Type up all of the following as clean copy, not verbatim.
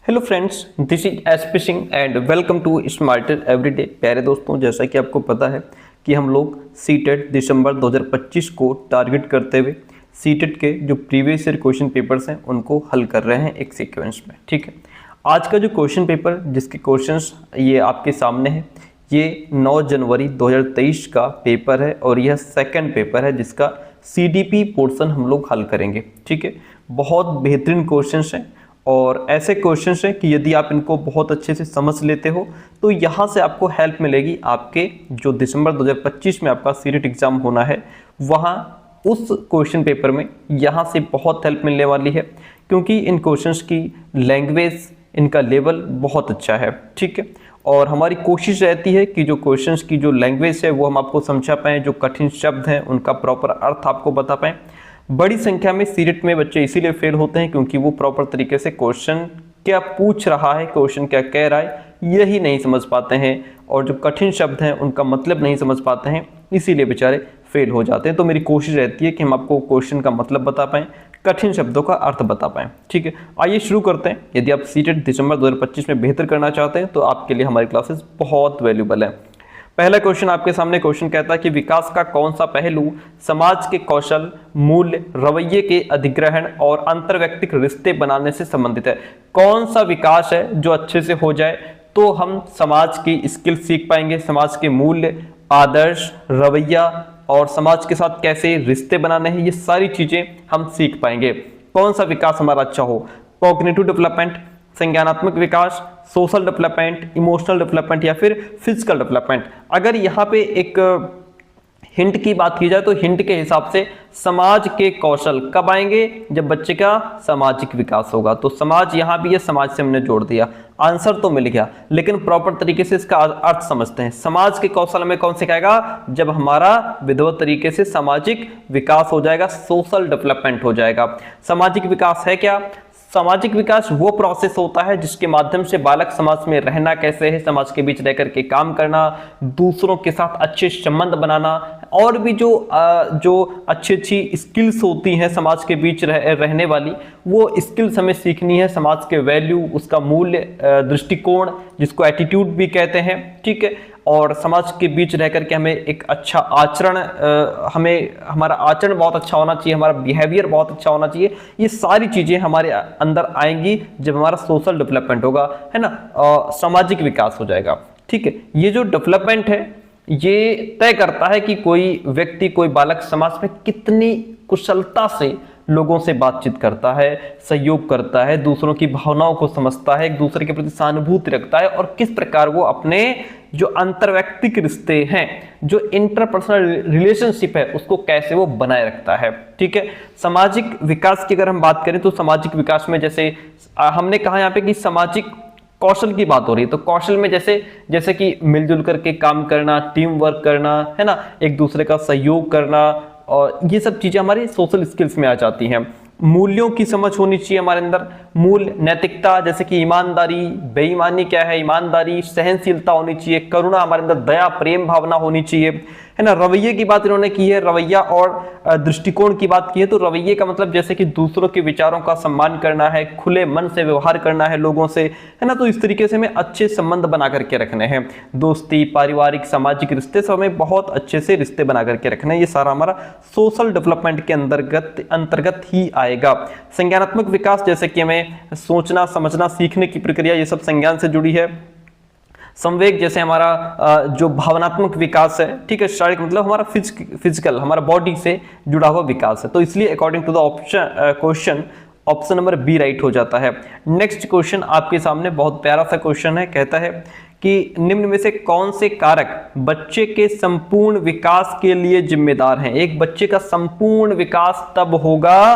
Hello friends, this is SP Singh and welcome to smarter everyday. प्यारे दोस्तों, जैसा कि आपको पता है कि हम लोग सीटेट दिसंबर 2025 को टारगेट करते हुए सीटेट के जो प्रीवियस ईयर क्वेश्चन पेपर्स हैं उनको हल कर रहे हैं एक सीक्वेंस में। ठीक है, आज का जो क्वेश्चन पेपर जिसके क्वेश्चंस ये आपके सामने है, ये 9 जनवरी 2023 का पेपर है और यह सेकंड पेपर है जिसका सीडीपी पोर्शन हम लोग हल करेंगे। ठीक है, बहुत बेहतरीन क्वेश्चंस हैं और ऐसे क्वेश्चंस हैं कि यदि आप इनको बहुत अच्छे से समझ लेते हो तो यहाँ से आपको हेल्प मिलेगी। आपके जो दिसंबर 2025 में आपका सीटेट एग्जाम होना है वहाँ उस क्वेश्चन पेपर में यहाँ से बहुत हेल्प मिलने वाली है, क्योंकि इन क्वेश्चंस की लैंग्वेज, इनका लेवल बहुत अच्छा है। ठीक है, और हमारी कोशिश रहती है कि जो क्वेश्चंस की जो लैंग्वेज है वो हम आपको समझा पाएँ, जो कठिन शब्द हैं उनका प्रॉपर अर्थ आपको बता पाएँ। बड़ी संख्या में सीटेट में बच्चे इसीलिए फेल होते हैं क्योंकि वो प्रॉपर तरीके से क्वेश्चन क्या पूछ रहा है, क्वेश्चन क्या कह रहा है, यही नहीं समझ पाते हैं और जो कठिन शब्द हैं उनका मतलब नहीं समझ पाते हैं, इसीलिए बेचारे फेल हो जाते हैं। तो मेरी कोशिश रहती है कि हम आपको क्वेश्चन का मतलब बता पाएँ, कठिन शब्दों का अर्थ बता पाएँ। ठीक है, आइए शुरू करते हैं। यदि आप सीटेट दिसंबर 2025 में बेहतर करना चाहते हैं तो आपके लिए हमारी क्लासेस बहुत वैल्यूबल है। पहला क्वेश्चन आपके सामने क्वेश्चन कहता है कि विकास का कौन सा पहलू समाज के कौशल, मूल्य, रवैये के अधिग्रहण और अंतर्व्यक्तिक रिश्ते बनाने से संबंधित है। कौन सा विकास है जो अच्छे से हो जाए तो हम समाज की स्किल सीख पाएंगे, समाज के मूल्य, आदर्श, रवैया और समाज के साथ कैसे रिश्ते बनाने हैं, ये सारी चीजें हम सीख पाएंगे। कौन सा विकास हमारा अच्छा हो, कॉग्निटिव डेवलपमेंट, संज्ञानात्मक विकास, सोशल डेवलपमेंट, इमोशनल डेवलपमेंट या फिर फिजिकल डेवलपमेंट। अगर यहाँ पे एक हिंट की बात की जाए तो हिंट के हिसाब से समाज के कौशल कब आएंगे, जब बच्चे का सामाजिक विकास होगा। तो समाज, यहाँ भी ये समाज से हमने जोड़ दिया, आंसर तो मिल गया, लेकिन प्रॉपर तरीके से इसका अर्थ समझते हैं। समाज के कौशल हमें कौन सिखाएगा, जब हमारा विधिवत तरीके से सामाजिक विकास हो जाएगा, सोशल डेवलपमेंट हो जाएगा। सामाजिक विकास है क्या? सामाजिक विकास वो प्रोसेस होता है जिसके माध्यम से बालक समाज में रहना कैसे है, समाज के बीच रहकर के काम करना, दूसरों के साथ अच्छे संबंध बनाना और भी जो अच्छी स्किल्स होती हैं समाज के बीच रहने वाली, वो स्किल्स हमें सीखनी है। समाज के वैल्यू, उसका मूल्य, दृष्टिकोण जिसको एटीट्यूड भी कहते हैं। ठीक है, और समाज के बीच रह करके हमें एक अच्छा आचरण, हमारा आचरण बहुत अच्छा होना चाहिए, हमारा बिहेवियर बहुत अच्छा होना चाहिए। ये सारी चीजें हमारे अंदर आएंगी जब हमारा सोशल डेवलपमेंट होगा, है ना, सामाजिक विकास हो जाएगा। ठीक है, ये जो डेवलपमेंट है ये तय करता है कि कोई व्यक्ति, कोई बालक समाज में कितनी कुशलता से लोगों से बातचीत करता है, सहयोग करता है, दूसरों की भावनाओं को समझता है, एक दूसरे के प्रति सहानुभूति रखता है और किस प्रकार वो अपने जो अंतर्व्यक्तिक रिश्ते हैं, जो इंटरपर्सनल रिलेशनशिप है, उसको कैसे वो बनाए रखता है। ठीक है, सामाजिक विकास की अगर हम बात करें तो सामाजिक विकास में जैसे हमने कहा यहाँ पे कि सामाजिक कौशल की बात हो रही है, तो कौशल में जैसे कि मिलजुल करके काम करना, टीम वर्क करना, है ना, एक दूसरे का सहयोग करना, और ये सब चीजें हमारी सोशल स्किल्स में आ जाती हैं। मूल्यों की समझ होनी चाहिए हमारे अंदर, मूल्य, नैतिकता, जैसे कि ईमानदारी, बेईमानी क्या है, ईमानदारी, सहनशीलता होनी चाहिए, करुणा, हमारे अंदर दया, प्रेम भावना होनी चाहिए, है ना। रवैये की बात इन्होंने की है, रवैया और दृष्टिकोण की बात की है। तो रवैये का मतलब जैसे कि दूसरों के विचारों का सम्मान करना है, खुले मन से व्यवहार करना है लोगों से, है ना। तो इस तरीके से हमें अच्छे संबंध बना करके रखने हैं, दोस्ती, पारिवारिक, सामाजिक रिश्ते सब हमें बहुत अच्छे से रिश्ते बना करके रखना है। ये सारा हमारा सोशल डेवलपमेंट के अंतर्गत ही आएगा। संज्ञानात्मक विकास, जैसे कि हमें सोचना, समझना, सीखने की प्रक्रिया, ये सब संज्ञान से जुड़ी है। संवेग, जैसे हमारा जो भावनात्मक विकास है, ठीक है, शारीरिक मतलब हमारा फिजिकल, हमारा बॉडी से जुड़ा हुआ विकास है। तो इसलिए according to the question option number B right हो जाता है। नेक्स्ट क्वेश्चन आपके सामने बहुत प्यारा सा क्वेश्चन है, कहता है कि निम्न में से कौन से कारक बच्चे के संपूर्ण विकास के लिए जिम्मेदार हैं। एक बच्चे का संपूर्ण विकास तब होगा,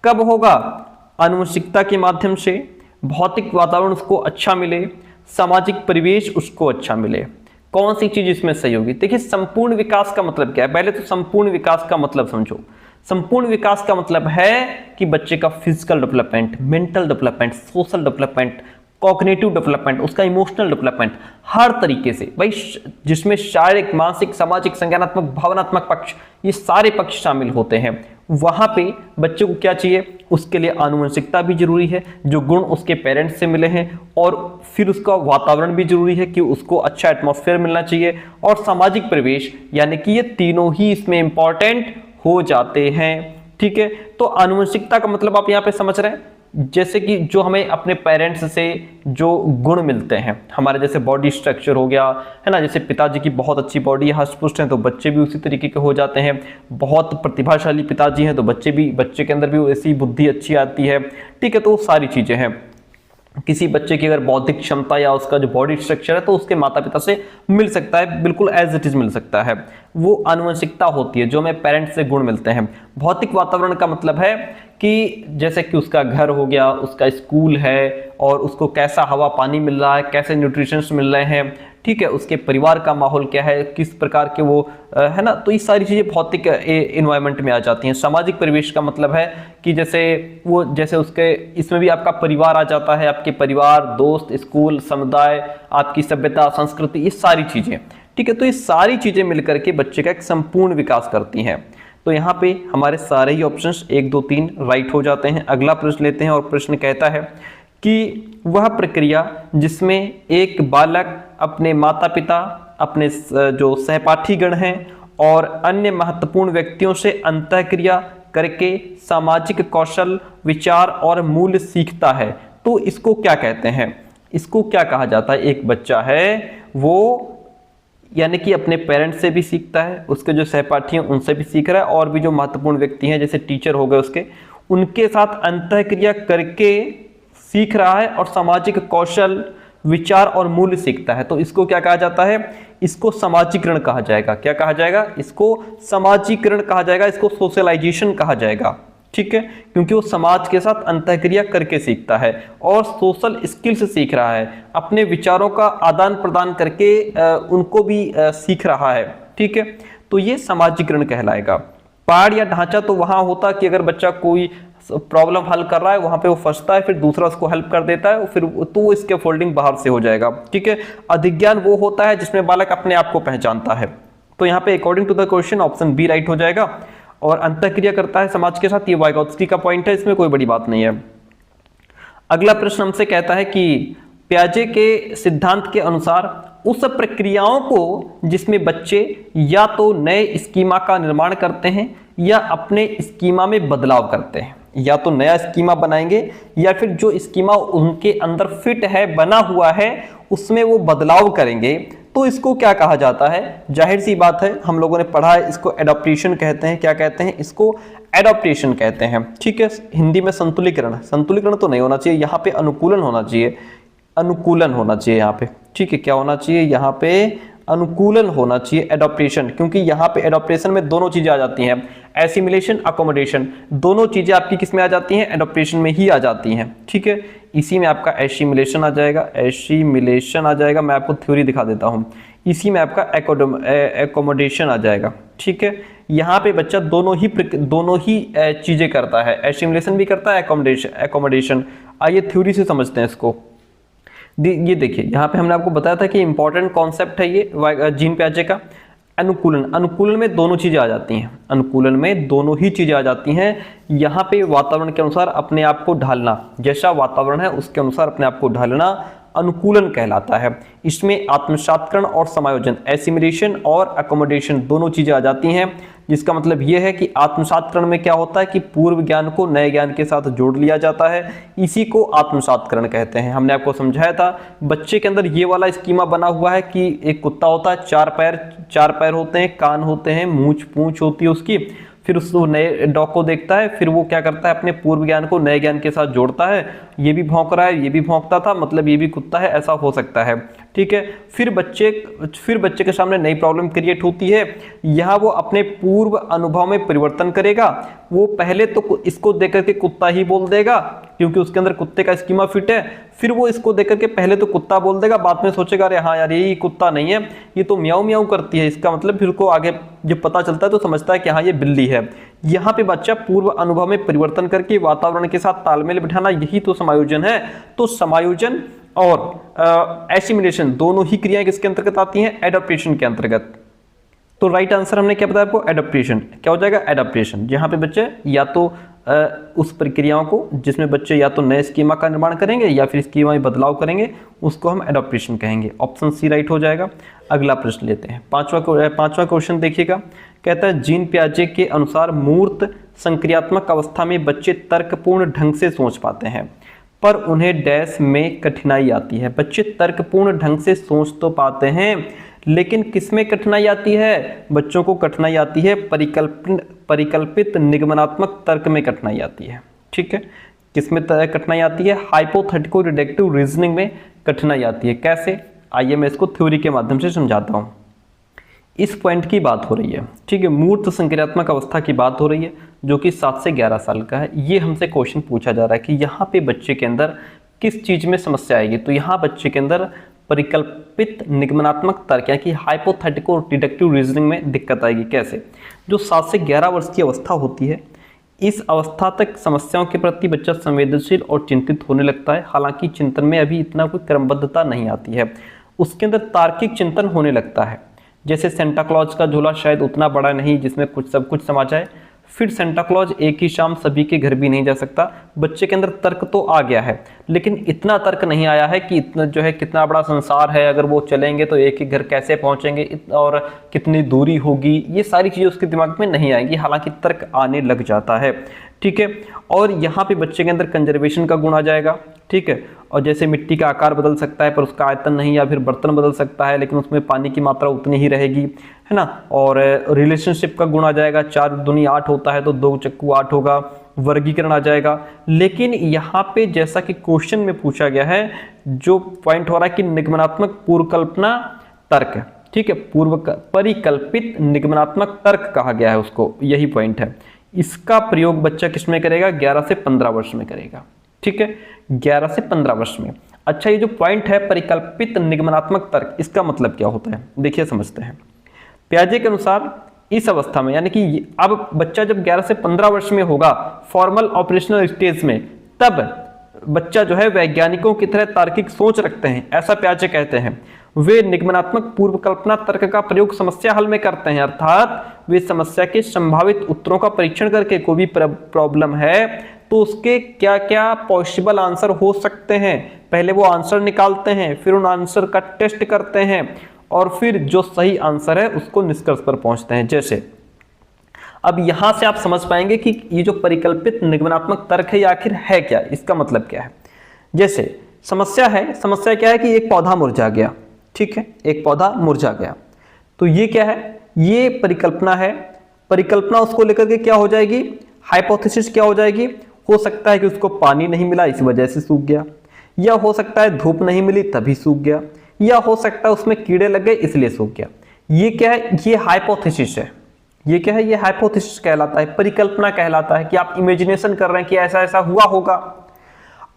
कब होगा, आनुवंशिकता के माध्यम से, भौतिक वातावरण उसको अच्छा मिले, सामाजिक परिवेश उसको अच्छा मिले। कौन सी चीज इसमें सही होगी? देखिए, संपूर्ण विकास का मतलब क्या है, पहले तो संपूर्ण विकास का मतलब समझो। संपूर्ण विकास का मतलब है कि बच्चे का physical development, mental development, social development, cognitive development, उसका इमोशनल डेवलपमेंट, हर तरीके से भाई, जिसमें शारीरिक, मानसिक, सामाजिक, संज्ञानात्मक, भावनात्मक पक्ष, ये सारे पक्ष शामिल होते हैं। वहां पे बच्चे को क्या चाहिए, उसके लिए आनुवंशिकता भी जरूरी है, जो गुण उसके पेरेंट्स से मिले हैं, और फिर उसका वातावरण भी जरूरी है कि उसको अच्छा एटमॉस्फेयर मिलना चाहिए, और सामाजिक परिवेश, यानी कि ये तीनों ही इसमें इंपॉर्टेंट हो जाते हैं। ठीक है, तो आनुवंशिकता का मतलब आप यहाँ पे समझ रहे हैं, जैसे कि जो हमें अपने पेरेंट्स से जो गुण मिलते हैं, हमारे जैसे बॉडी स्ट्रक्चर हो गया है ना, जैसे पिताजी की बहुत अच्छी बॉडी, हष्ट-पुष्ट हैं, तो बच्चे भी उसी तरीके के हो जाते हैं। बहुत प्रतिभाशाली पिताजी हैं तो बच्चे के अंदर भी ऐसी बुद्धि अच्छी आती है। ठीक है, तो वो सारी चीजें हैं। किसी बच्चे की अगर बौद्धिक क्षमता या उसका जो बॉडी स्ट्रक्चर है तो उसके माता पिता से मिल सकता है, बिल्कुल एज इट इज मिल सकता है। वो आनुवंशिकता होती है जो हमें पेरेंट्स से गुण मिलते हैं। भौतिक वातावरण का मतलब है कि जैसे कि उसका घर हो गया, उसका स्कूल है, और उसको कैसा हवा पानी मिल रहा है, कैसे न्यूट्रिशंस मिल रहे हैं, ठीक है, उसके परिवार का माहौल क्या है, किस प्रकार के वो है ना, तो ये सारी चीजें भौतिक एनवायरनमेंट में आ जाती हैं। सामाजिक परिवेश का मतलब है कि जैसे उसके इसमें भी आपका परिवार आ जाता है, आपके परिवार, दोस्त, स्कूल, समुदाय, आपकी सभ्यता, संस्कृति, ये सारी चीजें। ठीक है, तो ये सारी चीजें मिलकर के बच्चे का एक संपूर्ण विकास करती हैं। तो यहाँ पे हमारे सारे ही ऑप्शंस 1, 2, 3 राइट हो जाते हैं। अगला प्रश्न लेते हैं, और प्रश्न कहता है कि वह प्रक्रिया जिसमें एक बालक अपने माता पिता, अपने जो सहपाठीगण हैं और अन्य महत्वपूर्ण व्यक्तियों से अंतःक्रिया करके सामाजिक कौशल, विचार और मूल्य सीखता है, तो इसको क्या कहते हैं, इसको क्या कहा जाता है। एक बच्चा है वो यानी कि अपने पेरेंट्स से भी सीखता है, उसके जो सहपाठी हैं उनसे भी सीख रहा है, और भी जो महत्वपूर्ण व्यक्ति हैं जैसे टीचर हो गए उसके, उनके साथ अंतःक्रिया करके सीख रहा है, और सामाजिक कौशल, विचार और मूल्य सीखता है। तो इसको क्या कहा जाता है, इसको समाजीकरण कहा जाएगा। क्या कहा जाएगा, इसको समाजीकरण कहा जाएगा, इसको सोशलाइजेशन कहा जाएगा। ठीक है, क्योंकि वो समाज के साथ अंतःक्रिया करके सीखता है और सोशल स्किल्स सीख रहा है, अपने विचारों का आदान प्रदान करके उनको भी सीख रहा है। ठीक है, तो ये समाजीकरण कहलाएगा। पाड़ या ढांचा तो वहां होता कि अगर बच्चा कोई प्रॉब्लम हल कर रहा है, वहां पे वो फंसता है, फिर दूसरा उसको हेल्प कर देता है, फिर तो वो इसके फोल्डिंग बाहर से हो जाएगा। ठीक है, अधिज्ञान वो होता है जिसमें बालक अपने आप को पहचानता है। तो यहाँ पे according to the question option B right हो जाएगा। और अंतःक्रिया करता है समाज के साथ, ये वाइगोत्स्की का पॉइंट है, इसमें कोई बड़ी बात नहीं है। अगला प्रश्न हमसे कहता है कि पियाजे के सिद्धांत के अनुसार उस प्रक्रियाओं को जिसमें बच्चे या तो नए स्कीमा का निर्माण करते हैं या अपने स्कीमा में बदलाव करते हैं, या तो नया स्कीमा बनाएंगे या फिर जो स्कीमा उनके अंदर फिट है, बना हुआ है, उसमें वो बदलाव करेंगे, तो इसको क्या कहा जाता है। जाहिर सी बात है, हम लोगों ने पढ़ा है, इसको एडॉप्टेशन कहते हैं। क्या कहते हैं, इसको एडॉप्टेशन कहते हैं। ठीक है, हिंदी में संतुलीकरण, संतुलीकरण तो नहीं होना चाहिए, यहाँ पे अनुकूलन होना चाहिए, अनुकूलन होना चाहिए यहाँ पे। ठीक है, क्या होना चाहिए, यहाँ पे अनुकूलन होना चाहिए, एडॉप्टेशन, क्योंकि यहाँ पे एडॉप्टेशन में दोनों चीजें आ जाती हैं, एसिमिलेशन, अकोमोडेशन, दोनों चीजें आपकी किस में आ जाती हैं, एडॉप्टेशन में ही आ जाती हैं। ठीक है, इसी में आपका एसिमिलेशन आ जाएगा, एसिमिलेशन आ जाएगा, मैं आपको थ्योरी दिखा देता हूँ, इसी में आपका एकोमोडेशन आ जाएगा। ठीक है, यहाँ पे बच्चा दोनों ही चीजें करता है, एसिमिलेशन भी करता है, एकोमोडेशन। आइए थ्योरी से समझते हैं इसको। ये देखिए, यहाँ पे हमने आपको बताया था कि इंपॉर्टेंट कॉन्सेप्ट है ये जीन पियाजे का, अनुकूलन। अनुकूलन में दोनों चीजें आ जाती हैं, अनुकूलन में दोनों ही चीजें आ जाती हैं। यहाँ पे वातावरण के अनुसार अपने आप को ढालना, जैसा वातावरण है उसके अनुसार अपने आप को ढालना अनुकूलन कहलाता है। इसमें आत्मसात्करण और समायोजन, एसिमिलेशन और अकोमोडेशन दोनों चीजें आ जाती हैं, जिसका मतलब यह है कि आत्मसात्करण में क्या होता है कि पूर्व ज्ञान को नए ज्ञान के साथ जोड़ लिया जाता है, इसी को आत्मसात्करण कहते हैं। हमने आपको समझाया था, बच्चे के अंदर ये वाला स्कीमा बना हुआ है कि एक कुत्ता होता है, चार पैर होते हैं, कान होते हैं, पूंछ होती है उसकी, फिर उस नए डॉग को देखता है, फिर वो क्या करता है, अपने पूर्व ज्ञान को नए ज्ञान के साथ जोड़ता है, ये भी भौंक रहा है, ये भी भौंकता था, मतलब ये भी कुत्ता है, ऐसा हो सकता है। ठीक है, फिर बच्चे के सामने नई प्रॉब्लम क्रिएट होती है, यहाँ वो अपने पूर्व अनुभव में परिवर्तन करेगा। वो पहले तो इसको देख करके कुत्ता ही बोल देगा, क्योंकि उसके अंदर कुत्ते का स्कीमा फिट है, फिर वो इसको देख करके पहले तो कुत्ता बोल देगा, बाद में सोचेगा अरे हाँ यार ये कुत्ता नहीं है, ये तो म्याऊ म्याऊ करती है, इसका मतलब फिर को आगे जब पता चलता है तो समझता है कि हाँ ये बिल्ली है। यहाँ पे बच्चा पूर्व अनुभव में परिवर्तन करके वातावरण के साथ तालमेल बिठाना, यही तो समायोजन है। तो समायोजन और एसिमिलेशन, दोनों ही क्रियाएं किसके अंतर्गत आती हैं? एडाप्टेशन के अंतर्गत। तो राइट आंसर हमने क्या बताया आपको? एडाप्टेशन। क्या हो जाएगा? एडाप्टेशन, जहां पे बच्चे या तो उस प्रक्रियाओं को जिसमें बच्चे या तो नए स्कीमा का निर्माण करेंगे या फिर स्कीमा में बदलाव करेंगे, उसको हम एडाप्टेशन कहेंगे। ऑप्शन सी राइट हो जाएगा। अगला प्रश्न लेते हैं, पांचवा क्वेश्चन देखिएगा। कहता है जीन पियाजे के अनुसार मूर्त संक्रियात्मक अवस्था में बच्चे तर्कपूर्ण ढंग से सोच पाते हैं पर उन्हें डैश में कठिनाई आती है। बच्चे तर्कपूर्ण ढंग से सोच तो पाते हैं लेकिन किसमें कठिनाई आती है? बच्चों को कठिनाई आती है परिकल्पित निगमनात्मक तर्क में कठिनाई आती है। ठीक है, किसमें कठिनाई आती है? हाइपोथेटिको डिडक्टिव रीजनिंग में कठिनाई आती है। कैसे? आइए मैं इसको थ्योरी के माध्यम से समझाता हूं। इस पॉइंट की बात हो रही है, ठीक है, मूर्त संक्रियात्मक अवस्था की बात हो रही है जो कि 7 से 11 साल का है। ये हमसे क्वेश्चन पूछा जा रहा है कि यहाँ पे बच्चे के अंदर किस चीज में समस्या आएगी। तो यहाँ बच्चे के अंदर परिकल्पित निगमनात्मक तर्क यानी कि हाइपोथेटिको डिडक्टिव रीजनिंग में दिक्कत आएगी। कैसे? जो 7 से 11 वर्ष की अवस्था होती है, इस अवस्था तक समस्याओं के प्रति बच्चा संवेदनशील और चिंतित होने लगता है। हालांकि चिंतन में अभी इतना कोई क्रमबद्धता नहीं आती है, उसके अंदर तार्किक चिंतन होने लगता है। जैसे सेंटा क्लॉज का झोला शायद उतना बड़ा नहीं जिसमें सब कुछ समा जाए, फिर सेंटा क्लॉज एक ही शाम सभी के घर भी नहीं जा सकता। बच्चे के अंदर तर्क तो आ गया है लेकिन इतना तर्क नहीं आया है कि इतना जो है कितना बड़ा संसार है, अगर वो चलेंगे तो एक ही घर कैसे पहुंचेंगे और कितनी दूरी होगी, ये सारी चीजें उसके दिमाग में नहीं आएंगी। हालांकि तर्क आने लग जाता है। ठीक है, और यहाँ पे बच्चे के अंदर कंजर्वेशन का गुण आ जाएगा। ठीक है, और जैसे मिट्टी का आकार बदल सकता है पर उसका आयतन नहीं, या फिर बर्तन बदल सकता है लेकिन उसमें पानी की मात्रा उतनी ही रहेगी, है ना। और रिलेशनशिप का गुण आ जाएगा, 4 दूनी 8 होता है तो 2 चक्कू 8 होगा। वर्गीकरण आ जाएगा। लेकिन यहाँ पे जैसा कि क्वेश्चन में पूछा गया है, जो पॉइंट हो रहा है कि निगमनात्मक पूर्वकल्पना तर्क, ठीक है, परिकल्पित निगमनात्मक तर्क कहा गया है उसको, यही पॉइंट है। इसका प्रयोग बच्चा किसमें करेगा? 11 से 15 वर्ष में करेगा। ठीक है, 11 से 15 वर्ष में। अच्छा, ये जो पॉइंट है परिकल्पित निगमनात्मक तर्क, इसका मतलब क्या होता है? देखिए समझते हैं। पियाजे के अनुसार इस अवस्था में, यानी कि अब बच्चा जब 11 से 15 वर्ष में होगा फॉर्मल ऑपरेशनल स्टेज में, तब बच्चा जो है वैज्ञानिकों की तरह तार्किक सोच रखते हैं, ऐसा पियाजे कहते हैं। वे निगमनात्मक पूर्वकल्पना तर्क का प्रयोग समस्या हल में करते हैं, अर्थात वे समस्या के संभावित उत्तरों का परीक्षण करके कोई भी प्रॉब्लम है तो उसके क्या क्या पॉसिबल आंसर हो सकते हैं, पहले वो आंसर निकालते हैं, फिर उन आंसर का टेस्ट करते हैं और फिर जो सही आंसर है उसको निष्कर्ष पर पहुंचते हैं। जैसे अब यहां से आप समझ पाएंगे कि ये जो परिकल्पित निगमनात्मक तर्क है ये आखिर है क्या, इसका मतलब क्या है। जैसे समस्या है, समस्या क्या है कि एक पौधा मुरझा गया, ठीक है, एक पौधा मुरझा गया, तो ये क्या है? ये परिकल्पना है। परिकल्पना उसको लेकर के क्या हो जाएगी? हाइपोथेसिस क्या हो जाएगी? हो सकता है कि उसको पानी नहीं मिला इस वजह से सूख गया, या हो सकता है धूप नहीं मिली तभी सूख गया, या हो सकता है उसमें कीड़े लग गए इसलिए सूख गया। ये क्या है? ये हाइपोथेसिस है। ये क्या है? ये हाइपोथेसिस कहलाता है, परिकल्पना कहलाता है कि आप इमेजिनेशन कर रहे हैं कि ऐसा ऐसा हुआ होगा।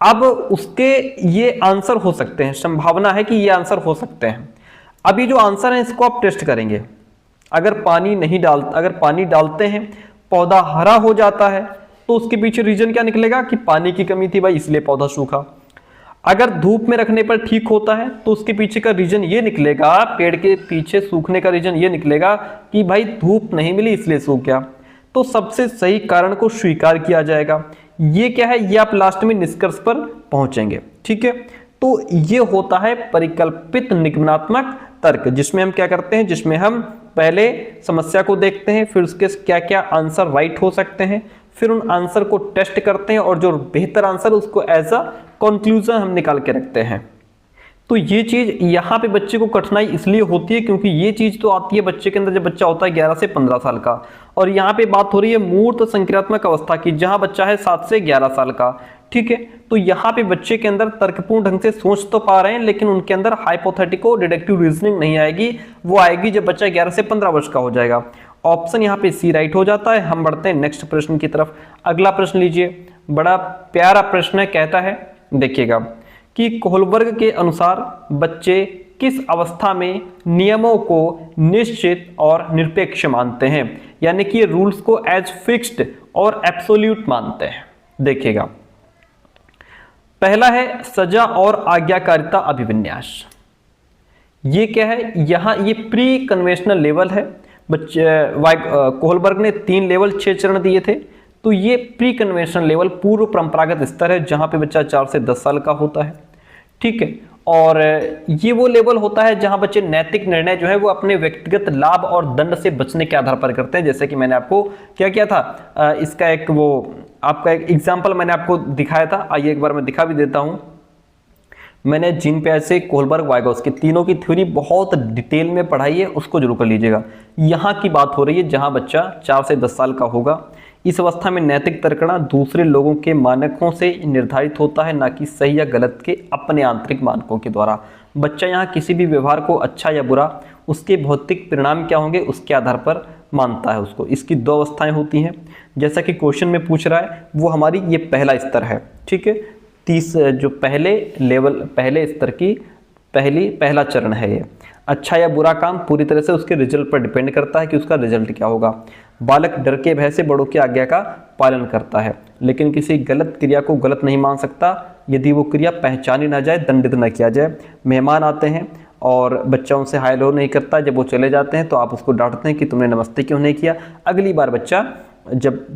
अब उसके ये आंसर हो सकते हैं, संभावना है कि ये आंसर हो सकते हैं। अब ये जो आंसर है इसको आप टेस्ट करेंगे। अगर पानी डालते हैं पौधा हरा हो जाता है तो उसके पीछे रीजन क्या निकलेगा कि पानी की कमी थी भाई इसलिए पौधा सूखा। अगर धूप में रखने पर ठीक होता है तो उसके पीछे का रीजन ये निकलेगा, पेड़ के पीछे सूखने का रीजन ये निकलेगा कि भाई धूप नहीं मिली इसलिए सूख गया। तो सबसे सही कारण को स्वीकार किया जाएगा। ये क्या है? ये आप लास्ट में निष्कर्ष पर पहुंचेंगे। ठीक है, तो ये होता है परिकल्पित निगमनात्मक तर्क, जिसमें हम क्या करते हैं, जिसमें हम पहले समस्या को देखते हैं, फिर उसके क्या क्या आंसर राइट हो सकते हैं, फिर उन आंसर को टेस्ट करते हैं और जो बेहतर आंसर उसको एज अ कंक्लूजन हम निकाल के रखते हैं। तो ये चीज यहाँ पे बच्चे को कठिनाई इसलिए होती है क्योंकि ये चीज तो आती है बच्चे के अंदर जब बच्चा होता है 11 से 15 साल का, और यहाँ पे बात हो रही है मूर्त संक्रियात्मक अवस्था की जहां बच्चा है 7 से 11 साल का। ठीक है, तो यहाँ पे बच्चे के अंदर तर्कपूर्ण ढंग से सोच तो पा रहे हैं लेकिन उनके अंदर हाइपोथेटिको डिडक्टिव रीजनिंग नहीं आएगी, वो आएगी जब बच्चा 11 से 15 वर्ष का हो जाएगा। ऑप्शन यहाँ पे सी राइट हो जाता है। हम बढ़ते हैं नेक्स्ट प्रश्न की तरफ। अगला प्रश्न लीजिए, बड़ा प्यारा प्रश्न है। कहता है, देखिएगा कि कोहलबर्ग के अनुसार बच्चे किस अवस्था में नियमों को निश्चित और निरपेक्ष मानते हैं, यानी कि रूल्स को एज फिक्स्ड और एब्सोल्यूट मानते हैं। देखिएगा, पहला है सजा और आज्ञाकारिता अभिविन्यास। ये क्या है, यहाँ ये प्री कन्वेंशनल लेवल है। कोहलबर्ग ने 3 लेवल 6 चरण दिए थे, तो ये प्री कन्वेंशनल लेवल पूर्व परंपरागत स्तर है जहाँ पे बच्चा 4 से 10 साल का होता है, ठीक है। और ये वो लेवल होता है जहां बच्चे नैतिक निर्णय जो है वो अपने व्यक्तिगत लाभ और दंड से बचने के आधार पर करते हैं। जैसे कि मैंने आपको क्या किया था, इसका एक वो आपका एक एग्जाम्पल मैंने आपको दिखाया था, आइए एक बार मैं दिखा भी देता हूं। मैंने जीन पियाजे, कोहलबर्ग, वाइगोत्स्की तीनों की थ्योरी बहुत डिटेल में पढ़ाई है, उसको जरूर कर लीजिएगा। यहाँ की बात हो रही है जहाँ बच्चा 4 से 10 साल का होगा। इस अवस्था में नैतिक तर्कना दूसरे लोगों के मानकों से निर्धारित होता है, ना कि सही या गलत के अपने आंतरिक मानकों के द्वारा। बच्चा यहाँ किसी भी व्यवहार को अच्छा या बुरा उसके भौतिक परिणाम क्या होंगे उसके आधार पर मानता है उसको। इसकी 2 अवस्थाएं होती हैं, जैसा कि क्वेश्चन में पूछ रहा है, वो हमारी ये पहला स्तर है, ठीक है। जो पहले स्तर की पहला चरण है ये। अच्छा या बुरा काम पूरी तरह से उसके रिजल्ट पर डिपेंड करता है कि उसका रिजल्ट क्या होगा। बालक डर के भय से बड़ों की आज्ञा का पालन करता है, लेकिन किसी गलत क्रिया को गलत नहीं मान सकता यदि वो क्रिया पहचानी ना जाए, दंडित न किया जाए। मेहमान आते हैं और बच्चा उनसे हाय हेलो नहीं करता, जब वो चले जाते हैं तो आप उसको डांटते हैं कि तुमने नमस्ते क्यों नहीं किया। अगली बार बच्चा जब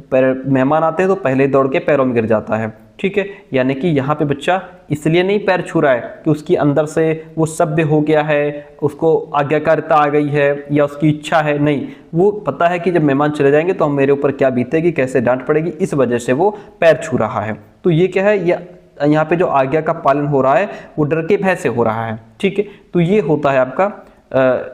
मेहमान आते हैं तो पहले दौड़ के पैरों में गिर जाता है, ठीक है। यानी कि यहाँ पे बच्चा इसलिए नहीं पैर छू रहा है कि उसकी अंदर से वो सभ्य हो गया है, उसको आज्ञाकारिता आ गई है या उसकी इच्छा है, नहीं, वो पता है कि जब मेहमान चले जाएंगे तो मेरे ऊपर क्या बीतेगी, कैसे डांट पड़ेगी, इस वजह से वो पैर छू रहा है। तो ये क्या है, ये यहाँ पे जो आज्ञा का पालन हो रहा है वो डर के भय से हो रहा है, ठीक है। तो ये होता है आपका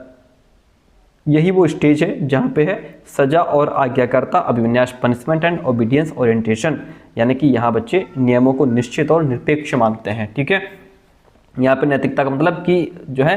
यही वो स्टेज है जहाँ पे है सजा और आज्ञाकारिता अभिविन्यास, पनिशमेंट एंड ओबीडियंस ओरिएंटेशन। यानी कि यहाँ बच्चे नियमों को निश्चित और निरपेक्ष मानते हैं, ठीक है। यहाँ पे नैतिकता का मतलब कि जो है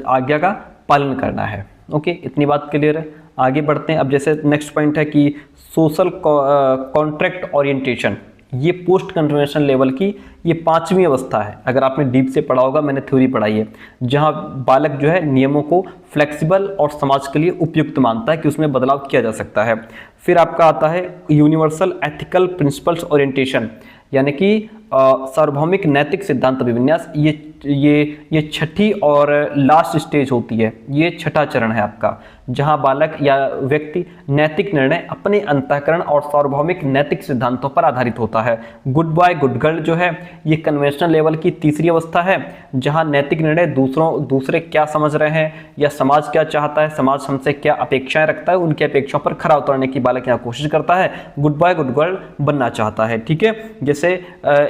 आज्ञा का पालन करना है। ओके, इतनी बात क्लियर है। आगे बढ़ते हैं। अब जैसे नेक्स्ट पॉइंट है कि सोशल कॉन्ट्रैक्ट ओरिएंटेशन, ये पोस्ट कन्वेंशनल लेवल की ये 5वीं अवस्था है। अगर आपने डीप से पढ़ा होगा, मैंने थ्योरी पढ़ाई है, जहां बालक जो है नियमों को फ्लेक्सिबल और समाज के लिए उपयुक्त मानता है कि उसमें बदलाव किया जा सकता है। फिर आपका आता है यूनिवर्सल एथिकल प्रिंसिपल्स ओरिएंटेशन, यानी कि सार्वभौमिक नैतिक सिद्धांत अभिविन्यास। ये छठी और लास्ट स्टेज होती है, ये छठा चरण है आपका, जहां बालक या व्यक्ति नैतिक निर्णय अपने अंतःकरण और सार्वभौमिक नैतिक सिद्धांतों पर आधारित होता है। गुड बॉय गुड गर्ल जो है ये कन्वेंशनल लेवल की तीसरी अवस्था है, जहां नैतिक निर्णय दूसरे क्या समझ रहे हैं या समाज क्या चाहता है, समाज हमसे क्या अपेक्षाएं रखता है, उनकी अपेक्षाओं पर खरा उतरने की बालक यहाँ कोशिश करता है, गुड बॉय गुड गर्ल बनना चाहता है, ठीक है। जैसे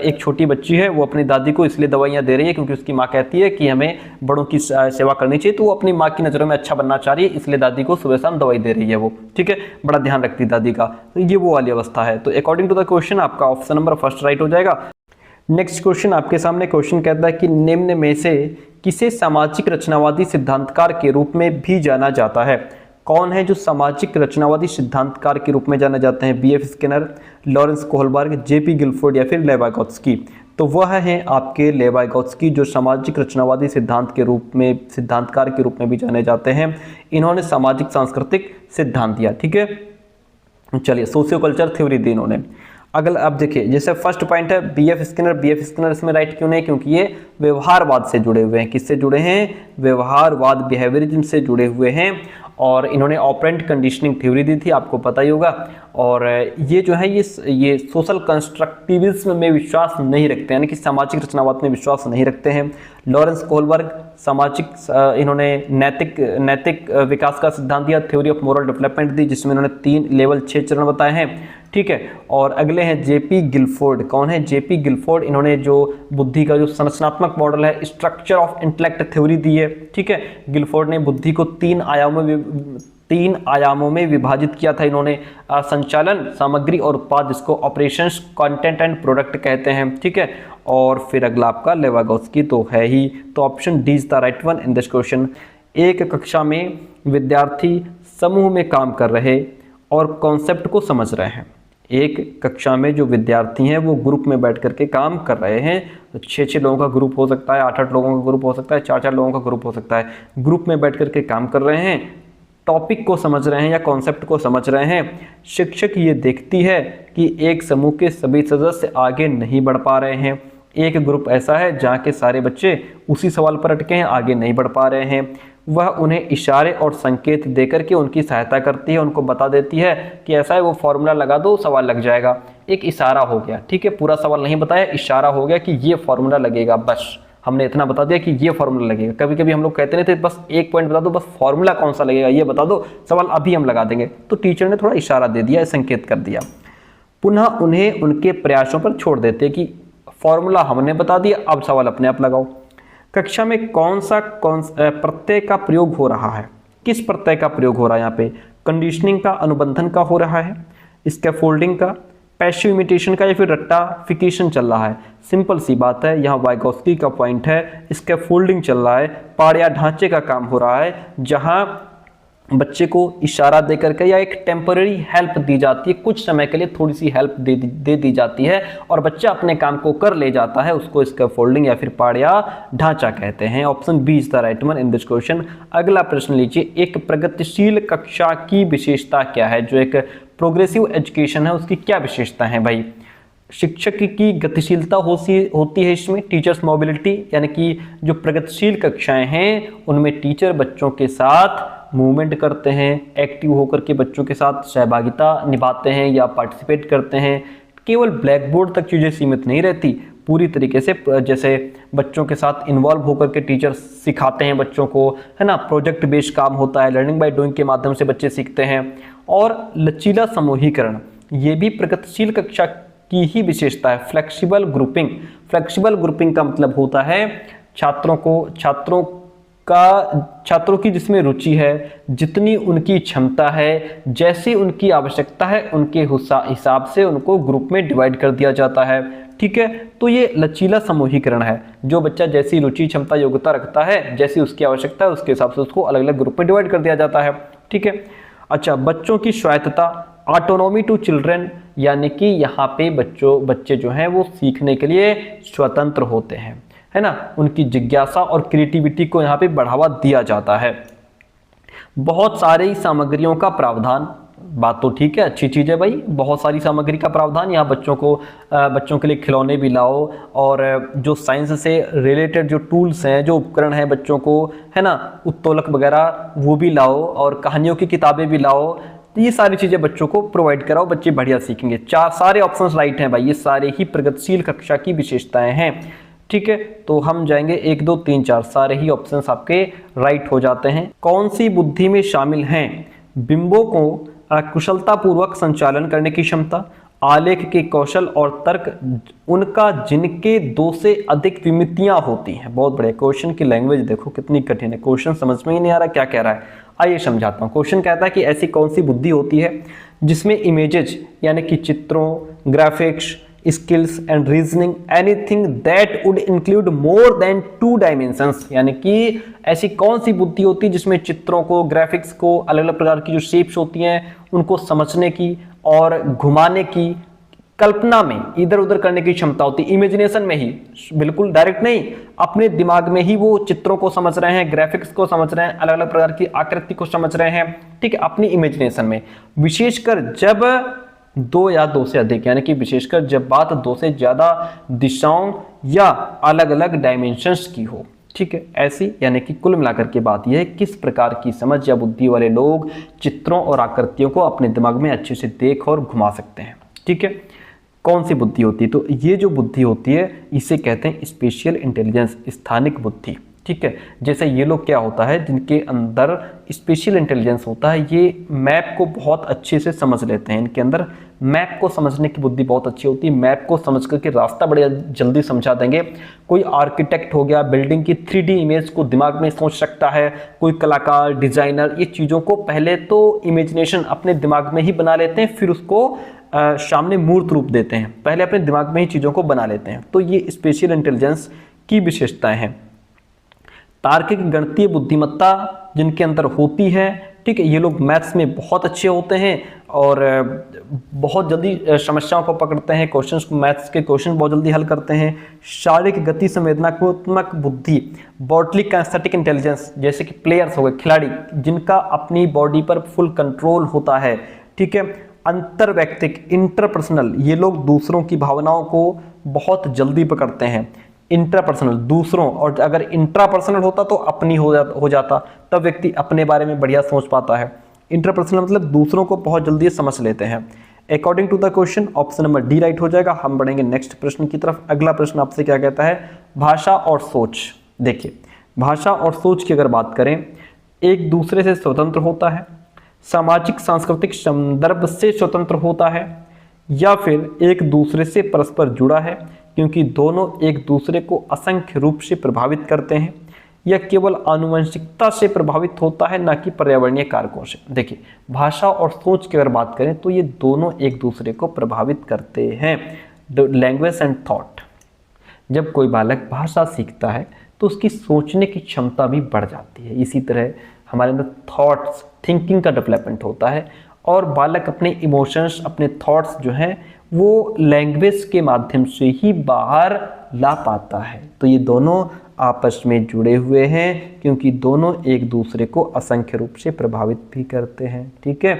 एक छोटी बच्ची है, वो अपनी दादी को इसलिए दवाइयाँ दे रही है क्योंकि उसकी माँ कहती है कि हमें बड़ों की सेवा करनी चाहिए, तो वो अपनी माँ की नज़रों में अच्छा बनना चाह रही है, इसलिए दादी को सुबह शाम दवाई दे रही है वो, ठीक है, बड़ा ध्यान रखती है दादी का। तो ये वो वाली अवस्था है। तो अकॉर्डिंग टू द क्वेश्चन आपका ऑप्शन नंबर फर्स्ट राइट हो जाएगा। नेक्स्ट क्वेश्चन आपके सामने क्वेश्चन कहता है कि निम्न में से किसे सामाजिक रचनावादी सिद्धांतकार के रूप में भी जाना जाता है। कौन है जो सामाजिक रचनावादी सिद्धांतकार के रूप में जाने जाते हैं? BF Skinner, Lawrence Kohlberg, JP Guilford या फिर लेव वाइगोत्स्की। तो वह हैं आपके लेव वाइगोत्स्की, जो सामाजिक रचनावादी सिद्धांतकार के रूप में भी जाने जाते हैं। इन्होंने सामाजिक सांस्कृतिक सिद्धांत दिया, ठीक है। चलिए, सोशियो कल्चर थ्योरी दी इन्होंने। अगला अब देखिए, जैसे फर्स्ट पॉइंट है बीएफ स्किनर इसमें राइट क्यों नहीं? क्योंकि ये व्यवहारवाद से जुड़े हुए हैं। किससे जुड़े हैं? व्यवहारवाद, बिहेवियरिज्म से जुड़े हुए हैं। और इन्होंने ऑपरेंट कंडीशनिंग थ्योरी दी थी, आपको पता ही होगा। और ये जो है ये सोशल कंस्ट्रक्टिविज्म में विश्वास नहीं रखते, यानी कि सामाजिक रचनावाद में विश्वास नहीं रखते हैं। लॉरेंस कोहलबर्ग इन्होंने नैतिक विकास का सिद्धांत दिया, थ्योरी ऑफ मोरल डेवलपमेंट दी, जिसमें इन्होंने 3 लेवल 6 चरण बताए हैं, ठीक है। और अगले हैं जेपी गिलफोर्ड। कौन है? JP Guilford. इन्होंने जो बुद्धि का जो संरचनात्मक मॉडल है, स्ट्रक्चर ऑफ इंटेलेक्ट थ्योरी दी है, ठीक है। गिलफोर्ड ने बुद्धि को 3 आयामों में विभाजित किया था इन्होंने, संचालन, सामग्री और उत्पाद, जिसको ऑपरेशंस, कंटेंट एंड प्रोडक्ट कहते हैं, ठीक है। और फिर अगला आपका लेव वाइगोत्स्की तो है ही। तो option D is the right one in this question. एक कक्षा में विद्यार्थी समूह में काम कर रहे और कॉन्सेप्ट को समझ रहे हैं। एक कक्षा में जो विद्यार्थी हैं वो ग्रुप में बैठ करके काम कर रहे हैं, तो 6 लोगों का ग्रुप हो सकता है, 8 लोगों का ग्रुप हो सकता है, 4 लोगों का ग्रुप हो सकता है। ग्रुप में बैठ करके काम कर रहे हैं, टॉपिक को समझ रहे हैं या कॉन्सेप्ट को समझ रहे हैं। शिक्षक ये देखती है कि एक समूह के सभी सदस्य आगे नहीं बढ़ पा रहे हैं एक ग्रुप ऐसा है जहाँ के सारे बच्चे उसी सवाल पर अटके हैं, आगे नहीं बढ़ पा रहे हैं। वह उन्हें इशारे और संकेत देकर के उनकी सहायता करती है, उनको बता देती है कि ऐसा है, वो फॉर्मूला लगा दो, सवाल लग जाएगा। एक इशारा हो गया, ठीक है, पूरा सवाल नहीं बताया, इशारा हो गया कि ये फॉर्मूला लगेगा, बस हमने इतना बता दिया कि ये फॉर्मूला लगेगा। कभी कभी हम लोग कहते नहीं थे बस एक पॉइंट बता दो, बस फॉर्मूला कौन सा लगेगा ये बता दो, सवाल अभी हम लगा देंगे। तो टीचर ने थोड़ा इशारा दे दिया, संकेत कर दिया। पुनः उन्हें उनके प्रयासों पर छोड़ देते कि फॉर्मूला हमने बता दिया, अब सवाल अपने आप लगाओ। कक्षा में कौन सा प्रत्यय का प्रयोग हो रहा है, किस प्रत्यय का प्रयोग हो रहा है यहाँ पे, कंडीशनिंग का, अनुबंधन का हो रहा है, स्कैफोल्डिंग का, पैसिव इमिटेशन का, या फिर रट्टाफिकेशन चल रहा है। सिंपल सी बात है, यहाँ वाइगोस्की का पॉइंट है, स्कैफोल्डिंग चल रहा है, पाड़ या ढांचे का काम हो रहा है, जहां बच्चे को इशारा देकर के या एक टेम्पररी हेल्प दी जाती है, कुछ समय के लिए थोड़ी सी हेल्प दे दी जाती है और बच्चा अपने काम को कर ले जाता है, उसको स्कैफोल्डिंग या फिर पाड़ या ढांचा कहते हैं। Option B is the right one in this question. अगला प्रश्न लीजिए, एक प्रगतिशील कक्षा की विशेषता क्या है? जो एक प्रोग्रेसिव एजुकेशन है उसकी क्या विशेषता है भाई? शिक्षक की गतिशीलता होती है इसमें, टीचर्स मोबिलिटी, यानी कि जो प्रगतिशील कक्षाएं हैं उनमें टीचर बच्चों के साथ मूवमेंट करते हैं, एक्टिव होकर के बच्चों के साथ सहभागिता निभाते हैं या पार्टिसिपेट करते हैं। केवल ब्लैक बोर्ड तक चीज़ें सीमित नहीं रहती, पूरी तरीके से जैसे बच्चों के साथ इन्वॉल्व होकर के टीचर सिखाते हैं बच्चों को, है ना, प्रोजेक्ट बेस्ड काम होता है, लर्निंग बाय डूइंग के माध्यम से बच्चे सीखते हैं। और लचीला समूहीकरण, ये भी प्रगतिशील कक्षा की ही विशेषता है। फ्लेक्सिबल ग्रुपिंग, फ्लेक्सिबल ग्रुपिंग का मतलब होता है छात्रों की जिसमें रुचि है, जितनी उनकी क्षमता है, जैसी उनकी आवश्यकता है, उनके हिसाब से उनको ग्रुप में डिवाइड कर दिया जाता है। ठीक है, तो ये लचीला समूहीकरण है, जो बच्चा जैसी रुचि, क्षमता, योग्यता रखता है, जैसी उसकी आवश्यकता है, उसके हिसाब से उसको अलग अलग ग्रुप में डिवाइड कर दिया जाता है। ठीक है, अच्छा, बच्चों की स्वायत्तता, ऑटोनॉमी टू चिल्ड्रन, यानी कि यहाँ पे बच्चे जो हैं वो सीखने के लिए स्वतंत्र होते हैं, है ना, उनकी जिज्ञासा और क्रिएटिविटी को यहाँ पे बढ़ावा दिया जाता है। बहुत सारी सामग्रियों का प्रावधान, बात तो ठीक है, अच्छी चीज़ है भाई, बहुत सारी सामग्री का प्रावधान। यहाँ बच्चों के लिए खिलौने भी लाओ, और जो साइंस से रिलेटेड जो टूल्स हैं, जो उपकरण हैं बच्चों को, है ना, उत्तोलक वगैरह वो भी लाओ, और कहानियों की किताबें भी लाओ। तो ये सारी चीज़ें बच्चों को प्रोवाइड कराओ, बच्चे बढ़िया सीखेंगे। सारे ऑप्शंस राइट हैं भाई, ये सारे ही प्रगतिशील कक्षा की विशेषताएं हैं। ठीक है, तो हम जाएंगे 1 2 3 4, सारे ही ऑप्शंस आपके राइट हो जाते हैं। कौन सी बुद्धि में शामिल हैं? बिंबों को कुशलतापूर्वक संचालन करने की क्षमता, आलेख के कौशल और तर्क उनका जिनके 2 से अधिक विमितियां होती हैं। बहुत बड़े क्वेश्चन की लैंग्वेज देखो कितनी कठिन है, क्वेश्चन समझ में ही नहीं आ रहा क्या कह रहा है। आइए समझाता हूँ। क्वेश्चन कहता है कि ऐसी कौन सी बुद्धि होती है जिसमें इमेजेज यानी कि चित्रों, graphics, skills and reasoning, anything that would include more than 2 dimensions, यानी कि ऐसी कौन सी बुद्धि होती है जिसमें चित्रों को, ग्राफिक्स को, अलग अलग प्रकार की जो शेप्स होती हैं उनको समझने की और घुमाने की, कल्पना में इधर उधर करने की क्षमता होती है, इमेजिनेशन में ही, बिल्कुल डायरेक्ट नहीं, अपने दिमाग में ही वो चित्रों को समझ रहे हैं, ग्राफिक्स को समझ रहे हैं, अलग अलग प्रकार की आकृति को समझ रहे हैं। ठीक है, अपनी इमेजिनेशन में, विशेषकर जब 2 या 2 से अधिक, यानी कि विशेषकर जब बात 2 से ज्यादा दिशाओं या अलग अलग डायमेंशंस की हो। ठीक है, ऐसी यानी कि कुल मिलाकर के बात यह है किस प्रकार की समझ या बुद्धि वाले लोग चित्रों और आकृतियों को अपने दिमाग में अच्छे से देख और घुमा सकते हैं। ठीक है, कौन सी बुद्धि होती है? तो ये जो बुद्धि होती है इसे कहते हैं स्पेशियल इंटेलिजेंस, स्थानिक बुद्धि। ठीक है, जैसे ये लोग क्या होता है जिनके अंदर स्पेशल इंटेलिजेंस होता है, ये मैप को बहुत अच्छे से समझ लेते हैं, इनके अंदर मैप को समझने की बुद्धि बहुत अच्छी होती है, मैप को समझ करके रास्ता बड़े जल्दी समझा देंगे। कोई आर्किटेक्ट हो गया, बिल्डिंग की 3D इमेज को दिमाग में सोच सकता है, कोई कलाकार, डिजाइनर, ये चीज़ों को पहले तो इमेजिनेशन अपने दिमाग में ही बना लेते हैं, फिर उसको सामने मूर्त रूप देते हैं, पहले अपने दिमाग में ही चीज़ों को बना लेते हैं। तो ये स्पेशल इंटेलिजेंस की विशेषताएं हैं। तार्किक गणितीय बुद्धिमत्ता जिनके अंदर होती है, ठीक है, ये लोग मैथ्स में बहुत अच्छे होते हैं और बहुत जल्दी समस्याओं को पकड़ते हैं, क्वेश्चंस को, मैथ्स के क्वेश्चन बहुत जल्दी हल करते हैं। शारीरिक गति संवेदनात्मक बुद्धि, बॉडली काइनेस्थेटिक इंटेलिजेंस, जैसे कि प्लेयर्स हो गए, खिलाड़ी, जिनका अपनी बॉडी पर फुल कंट्रोल होता है। ठीक है, अंतर व्यक्तिक, इंटरपर्सनल, ये लोग दूसरों की भावनाओं को बहुत जल्दी पकड़ते हैं। इंट्रापर्सनल दूसरों, और अगर इंट्रापर्सनल होता तो अपनी हो जाता, तब व्यक्ति अपने बारे में बढ़िया सोच पाता है। इंट्रापर्सनल मतलब दूसरों को बहुत जल्दी समझ लेते हैं। According to the question option number D right हो जाएगा। हम बढ़ेंगे नेक्स्ट प्रश्न की तरफ। अगला प्रश्न आपसे क्या कहता है, भाषा और सोच। देखिए, भाषा और सोच की अगर बात करें, एक दूसरे से स्वतंत्र होता है, सामाजिक सांस्कृतिक संदर्भ से स्वतंत्र होता है, या फिर एक दूसरे से परस्पर जुड़ा है क्योंकि दोनों एक दूसरे को असंख्य रूप से प्रभावित करते हैं, या केवल आनुवंशिकता से प्रभावित होता है ना कि पर्यावरणीय कारकों से। देखिए, भाषा और सोच की अगर बात करें तो ये दोनों एक दूसरे को प्रभावित करते हैं। लैंग्वेज एंड थॉट, जब कोई बालक भाषा सीखता है तो उसकी सोचने की क्षमता भी बढ़ जाती है। इसी तरह हमारे अंदर थॉट्स, थिंकिंग का डेवलपमेंट होता है, और बालक अपने इमोशंस, अपने थॉट्स जो हैं वो लैंग्वेज के माध्यम से ही बाहर ला पाता है। तो ये दोनों आपस में जुड़े हुए हैं क्योंकि दोनों एक दूसरे को असंख्य रूप से प्रभावित भी करते हैं। ठीक है,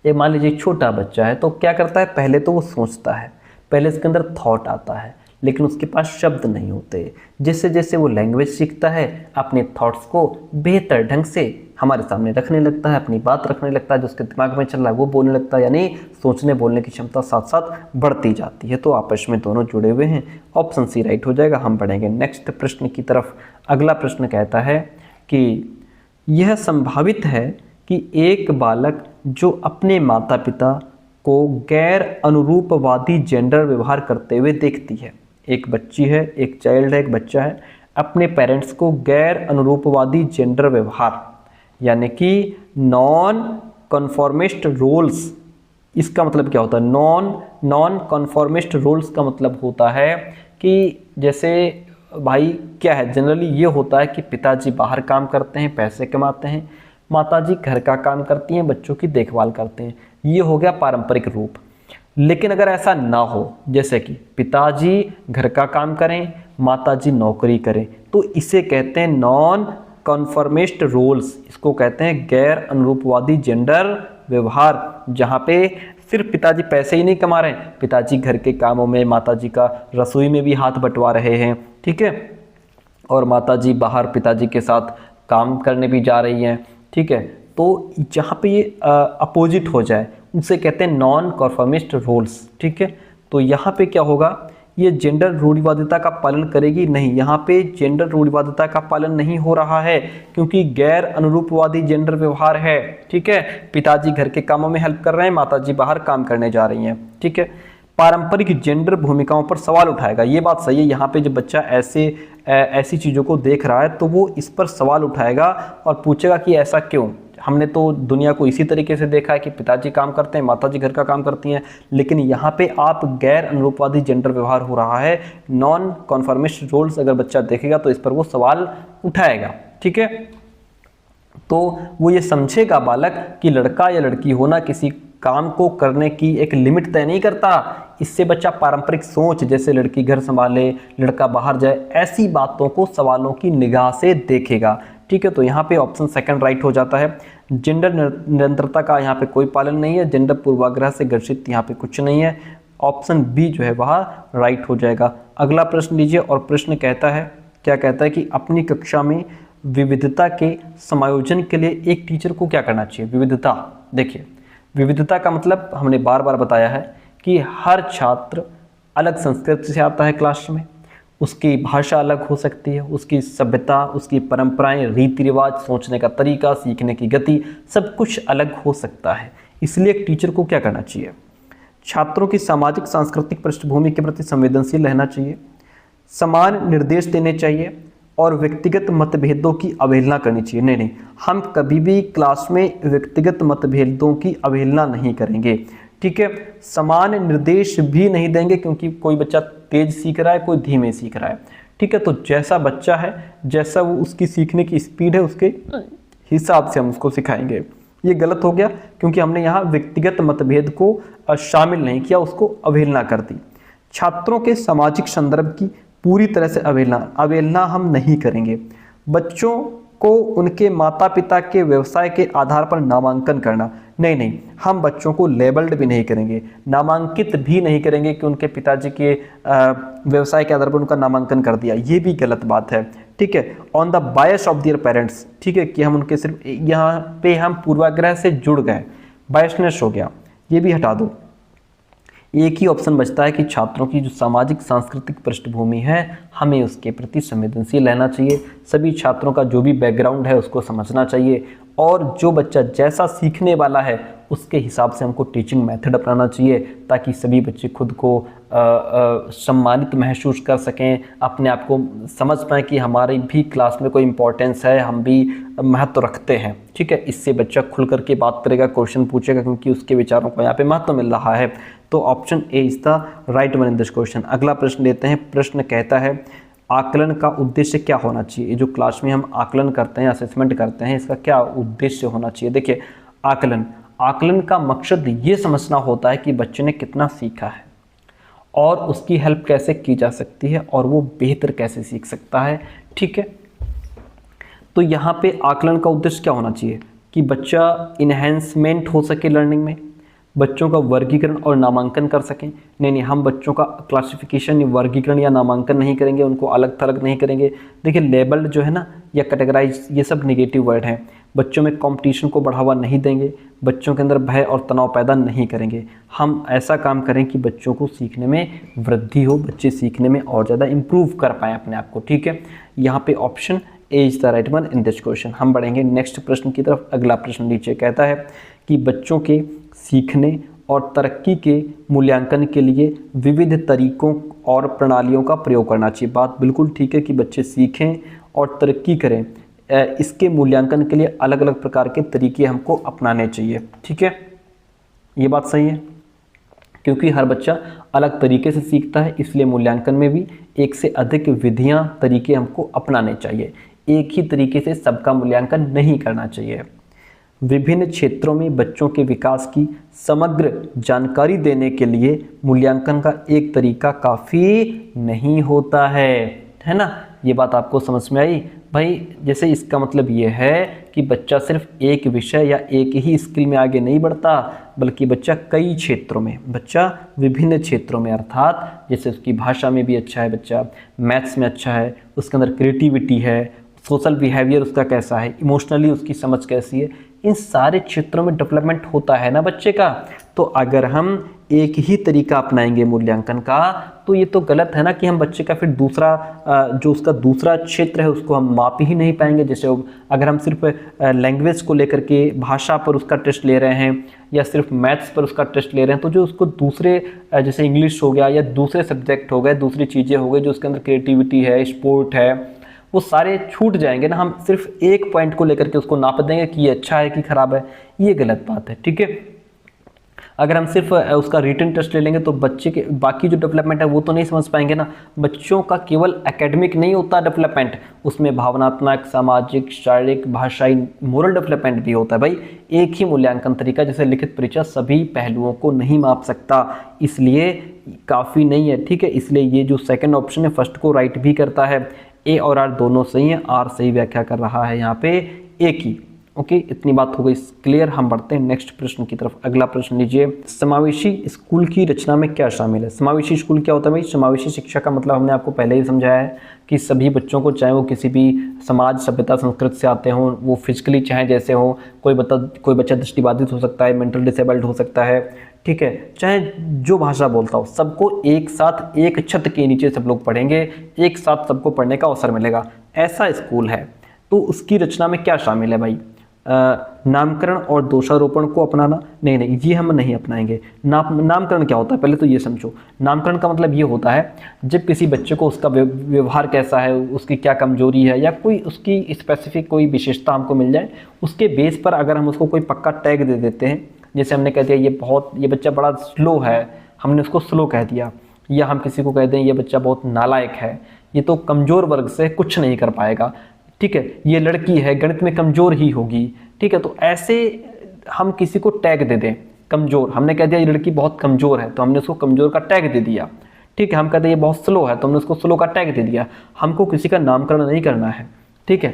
ये मान लीजिए छोटा बच्चा है तो क्या करता है, पहले तो वो सोचता है, पहले इसके अंदर थॉट आता है, लेकिन उसके पास शब्द नहीं होते। जैसे जैसे वो लैंग्वेज सीखता है, अपने थॉट्स को बेहतर ढंग से हमारे सामने रखने लगता है, अपनी बात रखने लगता है, जो उसके दिमाग में चल रहा है वो बोलने लगता है, यानी सोचने बोलने की क्षमता साथ साथ बढ़ती जाती है। तो आपस में दोनों जुड़े हुए हैं। ऑप्शन सी राइट हो जाएगा। हम बढ़ेंगे नेक्स्ट प्रश्न की तरफ। अगला प्रश्न कहता है कि यह संभावित है कि एक बालक जो अपने माता पिता को गैर अनुरूपवादी जेंडर व्यवहार करते हुए देखती है, एक बच्ची है, एक चाइल्ड है, एक बच्चा है, अपने पेरेंट्स को गैर अनुरूपवादी जेंडर व्यवहार यानी कि नॉन कन्फॉर्मिस्ट रोल्स, इसका मतलब क्या होता है, नॉन कन्फॉर्मिस्ट रोल्स का मतलब होता है कि जैसे भाई क्या है, जनरली ये होता है कि पिताजी बाहर काम करते हैं, पैसे कमाते हैं, माताजी घर का काम करती हैं, बच्चों की देखभाल करते हैं। ये हो गया पारंपरिक रूप। लेकिन अगर ऐसा ना हो, जैसे कि पिताजी घर का काम करें, माताजी नौकरी करें, तो इसे कहते हैं नॉन कन्फॉर्मिस्ट रोल्स। इसको कहते हैं गैर अनुरूपवादी जेंडर व्यवहार, जहाँ पे सिर्फ पिताजी पैसे ही नहीं कमा रहे हैं, पिताजी घर के कामों में, माताजी का रसोई में भी हाथ बंटवा रहे हैं। ठीक है, और माताजी बाहर पिताजी के साथ काम करने भी जा रही हैं। ठीक है, तो जहाँ पे ये अपोजिट हो जाए उसे कहते हैं नॉन कन्फॉर्मिस्ट रोल्स। ठीक है, तो यहाँ पे क्या होगा, ये जेंडर रूढ़िवादिता का पालन करेगी नहीं। यहाँ पे जेंडर रूढ़िवादिता का पालन नहीं हो रहा है क्योंकि गैर अनुरूपवादी जेंडर व्यवहार है। ठीक है, पिताजी घर के कामों में हेल्प कर रहे हैं, माताजी बाहर काम करने जा रही हैं। ठीक है, पारंपरिक जेंडर भूमिकाओं पर सवाल उठाएगा। ये बात सही है, यहाँ पे जब बच्चा ऐसी चीज़ों को देख रहा है तो वो इस पर सवाल उठाएगा और पूछेगा कि ऐसा क्यों, हमने तो दुनिया को इसी तरीके से देखा है कि पिताजी काम करते हैं, माताजी घर का काम करती हैं, लेकिन यहाँ पे आप गैर अनुरूपवादी जेंडर व्यवहार हो रहा है, नॉन कन्फॉर्मिस्ट रोल्स अगर बच्चा देखेगा तो इस पर वो सवाल उठाएगा। ठीक है, तो वो ये समझेगा बालक कि लड़का या लड़की होना किसी काम को करने की एक लिमिट तय नहीं करता। इससे बच्चा पारंपरिक सोच, जैसे लड़की घर संभाले, लड़का बाहर जाए, ऐसी बातों को सवालों की निगाह से देखेगा। ठीक है, तो यहाँ पे ऑप्शन सेकंड राइट हो जाता है। जेंडर निरंतरता का यहाँ पे कोई पालन नहीं है, जेंडर पूर्वाग्रह से ग्रसित यहाँ पे कुछ नहीं है। ऑप्शन बी जो है वह राइट हो जाएगा। अगला प्रश्न लीजिए, और प्रश्न कहता है, क्या कहता है कि अपनी कक्षा में विविधता के समायोजन के लिए एक टीचर को क्या करना चाहिए। विविधता, देखिए विविधता का मतलब हमने बार बार बताया है कि हर छात्र अलग संस्कृति से आता है क्लास में, उसकी भाषा अलग हो सकती है, उसकी सभ्यता, उसकी परंपराएं, रीति रिवाज, सोचने का तरीका, सीखने की गति, सब कुछ अलग हो सकता है। इसलिए एक टीचर को क्या करना चाहिए, छात्रों की सामाजिक सांस्कृतिक पृष्ठभूमि के प्रति संवेदनशील रहना चाहिए, समान निर्देश देने चाहिए और व्यक्तिगत मतभेदों की अवहेलना करनी चाहिए। नहीं, हम कभी भी क्लास में व्यक्तिगत मतभेदों की अवहेलना नहीं करेंगे। ठीक है, समान निर्देश भी नहीं देंगे क्योंकि कोई बच्चा तेज सीख रहा है, कोई धीमे सीख रहा है। ठीक है, तो जैसा बच्चा है, जैसा वो उसकी सीखने की स्पीड है, उसके हिसाब से हम उसको सिखाएंगे। ये गलत हो गया क्योंकि हमने यहाँ व्यक्तिगत मतभेद को शामिल नहीं किया, उसको अवहेलना कर दी। छात्रों के सामाजिक संदर्भ की पूरी तरह से अवहेलना हम नहीं करेंगे। बच्चों को उनके माता पिता के व्यवसाय के आधार पर नामांकन करना, नहीं नहीं, हम बच्चों को लेबल्ड भी नहीं करेंगे, नामांकित भी नहीं करेंगे कि उनके पिताजी के व्यवसाय के आधार पर उनका नामांकन कर दिया, ये भी गलत बात है। ठीक है, on the bias of their parents, ठीक है, कि हम उनके सिर्फ यहाँ पे हम पूर्वाग्रह से जुड़ गए, बायसनेस हो गया, ये भी हटा दो। एक ही ऑप्शन बचता है कि छात्रों की जो सामाजिक सांस्कृतिक पृष्ठभूमि है हमें उसके प्रति संवेदनशील रहना चाहिए, सभी छात्रों का जो भी बैकग्राउंड है उसको समझना चाहिए, और जो बच्चा जैसा सीखने वाला है उसके हिसाब से हमको टीचिंग मेथड अपनाना चाहिए, ताकि सभी बच्चे खुद को सम्मानित महसूस कर सकें, अपने आप को समझ पाएँ कि हमारी भी क्लास में कोई इम्पोर्टेंस है, हम भी महत्व रखते हैं। ठीक है, इससे बच्चा खुल करके बात करेगा, क्वेश्चन पूछेगा, क्योंकि उसके विचारों को यहाँ पे महत्व मिल रहा है। तो option A is the right one in this question. अगला प्रश्न लेते हैं। प्रश्न कहता है आकलन का उद्देश्य क्या होना चाहिए। ये जो क्लास में हम आकलन करते हैं, असेसमेंट करते हैं, इसका क्या उद्देश्य होना चाहिए। देखिए, आकलन का मकसद ये समझना होता है कि बच्चे ने कितना सीखा है और उसकी हेल्प कैसे की जा सकती है और वो बेहतर कैसे सीख सकता है। ठीक है, तो यहाँ पे आकलन का उद्देश्य क्या होना चाहिए कि बच्चा इन्हेंसमेंट हो सके लर्निंग में, बच्चों का वर्गीकरण और नामांकन कर सकें। नहीं, हम बच्चों का क्लासिफिकेशन, वर्गीकरण या नामांकन नहीं करेंगे, उनको अलग थलग नहीं करेंगे। देखिए, लेबल्ड जो है ना, या कैटेगराइज, ये सब नेगेटिव वर्ड हैं। बच्चों में कंपटीशन को बढ़ावा नहीं देंगे, बच्चों के अंदर भय और तनाव पैदा नहीं करेंगे। हम ऐसा काम करें कि बच्चों को सीखने में वृद्धि हो, बच्चे सीखने में और ज़्यादा इम्प्रूव कर पाएँ अपने आप को। ठीक है, यहाँ पे option A is the right one in this question. हम बढ़ेंगे नेक्स्ट प्रश्न की तरफ। अगला प्रश्न नीचे कहता है कि बच्चों के सीखने और तरक्की के मूल्यांकन के लिए विविध तरीकों और प्रणालियों का प्रयोग करना चाहिए। बात बिल्कुल ठीक है कि बच्चे सीखें और तरक्की करें, इसके मूल्यांकन के लिए अलग अलग प्रकार के तरीके हमको अपनाने चाहिए। ठीक है, ये बात सही है, क्योंकि हर बच्चा अलग तरीके से सीखता है, इसलिए मूल्यांकन में भी एक से अधिक विधियां, तरीके हमको अपनाने चाहिए। एक ही तरीके से सबका मूल्यांकन नहीं करना चाहिए। विभिन्न क्षेत्रों में बच्चों के विकास की समग्र जानकारी देने के लिए मूल्यांकन का एक तरीका काफ़ी नहीं होता है ना। ये बात आपको समझ में आई भाई। जैसे इसका मतलब ये है कि बच्चा सिर्फ एक विषय या एक ही स्किल में आगे नहीं बढ़ता, बल्कि बच्चा कई क्षेत्रों में, बच्चा विभिन्न क्षेत्रों में, अर्थात जैसे उसकी भाषा में भी अच्छा है बच्चा, मैथ्स में अच्छा है, उसके अंदर क्रिएटिविटी है, सोशल बिहेवियर उसका कैसा है, इमोशनली उसकी समझ कैसी है, इन सारे क्षेत्रों में डेवलपमेंट होता है ना बच्चे का। तो अगर हम एक ही तरीका अपनाएंगे मूल्यांकन का, तो ये तो गलत है ना कि हम बच्चे का फिर दूसरा जो उसका दूसरा क्षेत्र है उसको हम माप ही नहीं पाएंगे। जैसे अगर हम सिर्फ लैंग्वेज को लेकर के, भाषा पर उसका टेस्ट ले रहे हैं या सिर्फ मैथ्स पर उसका टेस्ट ले रहे हैं, तो जो उसको दूसरे जैसे इंग्लिश हो गया या दूसरे सब्जेक्ट हो गए, दूसरी चीज़ें हो गई, जो उसके अंदर क्रिएटिविटी है, स्पोर्ट है, वो सारे छूट जाएंगे ना। हम सिर्फ एक पॉइंट को लेकर के उसको नाप देंगे कि ये अच्छा है कि खराब है, ये गलत बात है। ठीक है, अगर हम सिर्फ उसका रिटन टेस्ट ले लेंगे तो बच्चे के बाकी जो डेवलपमेंट है वो तो नहीं समझ पाएंगे ना। बच्चों का केवल एकेडमिक नहीं होता डेवलपमेंट, उसमें भावनात्मक, सामाजिक, शारीरिक, भाषाई, मोरल डेवलपमेंट भी होता है भाई। एक ही मूल्यांकन तरीका जैसे लिखित परीक्षा सभी पहलुओं को नहीं माप सकता, इसलिए काफ़ी नहीं है। ठीक है, इसलिए ये जो सेकंड ऑप्शन है फर्स्ट को राइट भी करता है। ए और आर दोनों सही है, आर सही व्याख्या कर रहा है यहाँ पे ए की। ओके, इतनी बात हो गई क्लियर। हम बढ़ते हैं नेक्स्ट प्रश्न की तरफ। अगला प्रश्न लीजिए, समावेशी स्कूल की रचना में क्या शामिल है। समावेशी स्कूल क्या होता है भाई। समावेशी शिक्षा का मतलब हमने आपको पहले ही समझाया है कि सभी बच्चों को, चाहे वो किसी भी समाज, सभ्यता, संस्कृति से आते हों, वो फिजिकली चाहे जैसे हो, कोई बच्चा दृष्टिबाधित हो सकता है, मेंटल डिसेबल्ड हो सकता है, ठीक है, चाहे जो भाषा बोलता हो, सबको एक साथ एक छत के नीचे सब लोग पढ़ेंगे, एक साथ सबको पढ़ने का अवसर मिलेगा, ऐसा स्कूल है। तो उसकी रचना में क्या शामिल है भाई। नामकरण और दोषारोपण को अपनाना, नहीं, ये हम नहीं अपनाएंगे। नामकरण क्या होता है पहले तो ये समझो। नामकरण का मतलब ये होता है जब किसी बच्चे को उसका व्यवहार कैसा है, उसकी क्या कमजोरी है, या कोई उसकी स्पेसिफिक कोई विशेषता हमको मिल जाए, उसके बेस पर अगर हम उसको कोई पक्का टैग दे देते हैं, जैसे हमने कह दिया ये बच्चा बड़ा स्लो है, हमने उसको स्लो कह दिया, या हम किसी को कह दें ये बच्चा बहुत नालायक है, ये तो कमज़ोर वर्ग से कुछ नहीं कर पाएगा, ठीक है, ये लड़की है गणित में कमज़ोर ही होगी, ठीक है। तो ऐसे हम किसी को टैग दे दें कमज़ोर, हमने कह दिया ये लड़की बहुत कमज़ोर है तो हमने उसको कमज़ोर का टैग दे दिया, ठीक है। हम कहते हैं ये बहुत स्लो है तो हमने उसको स्लो का टैग दे दिया। हमको किसी का नामकरण नहीं करना है, ठीक है।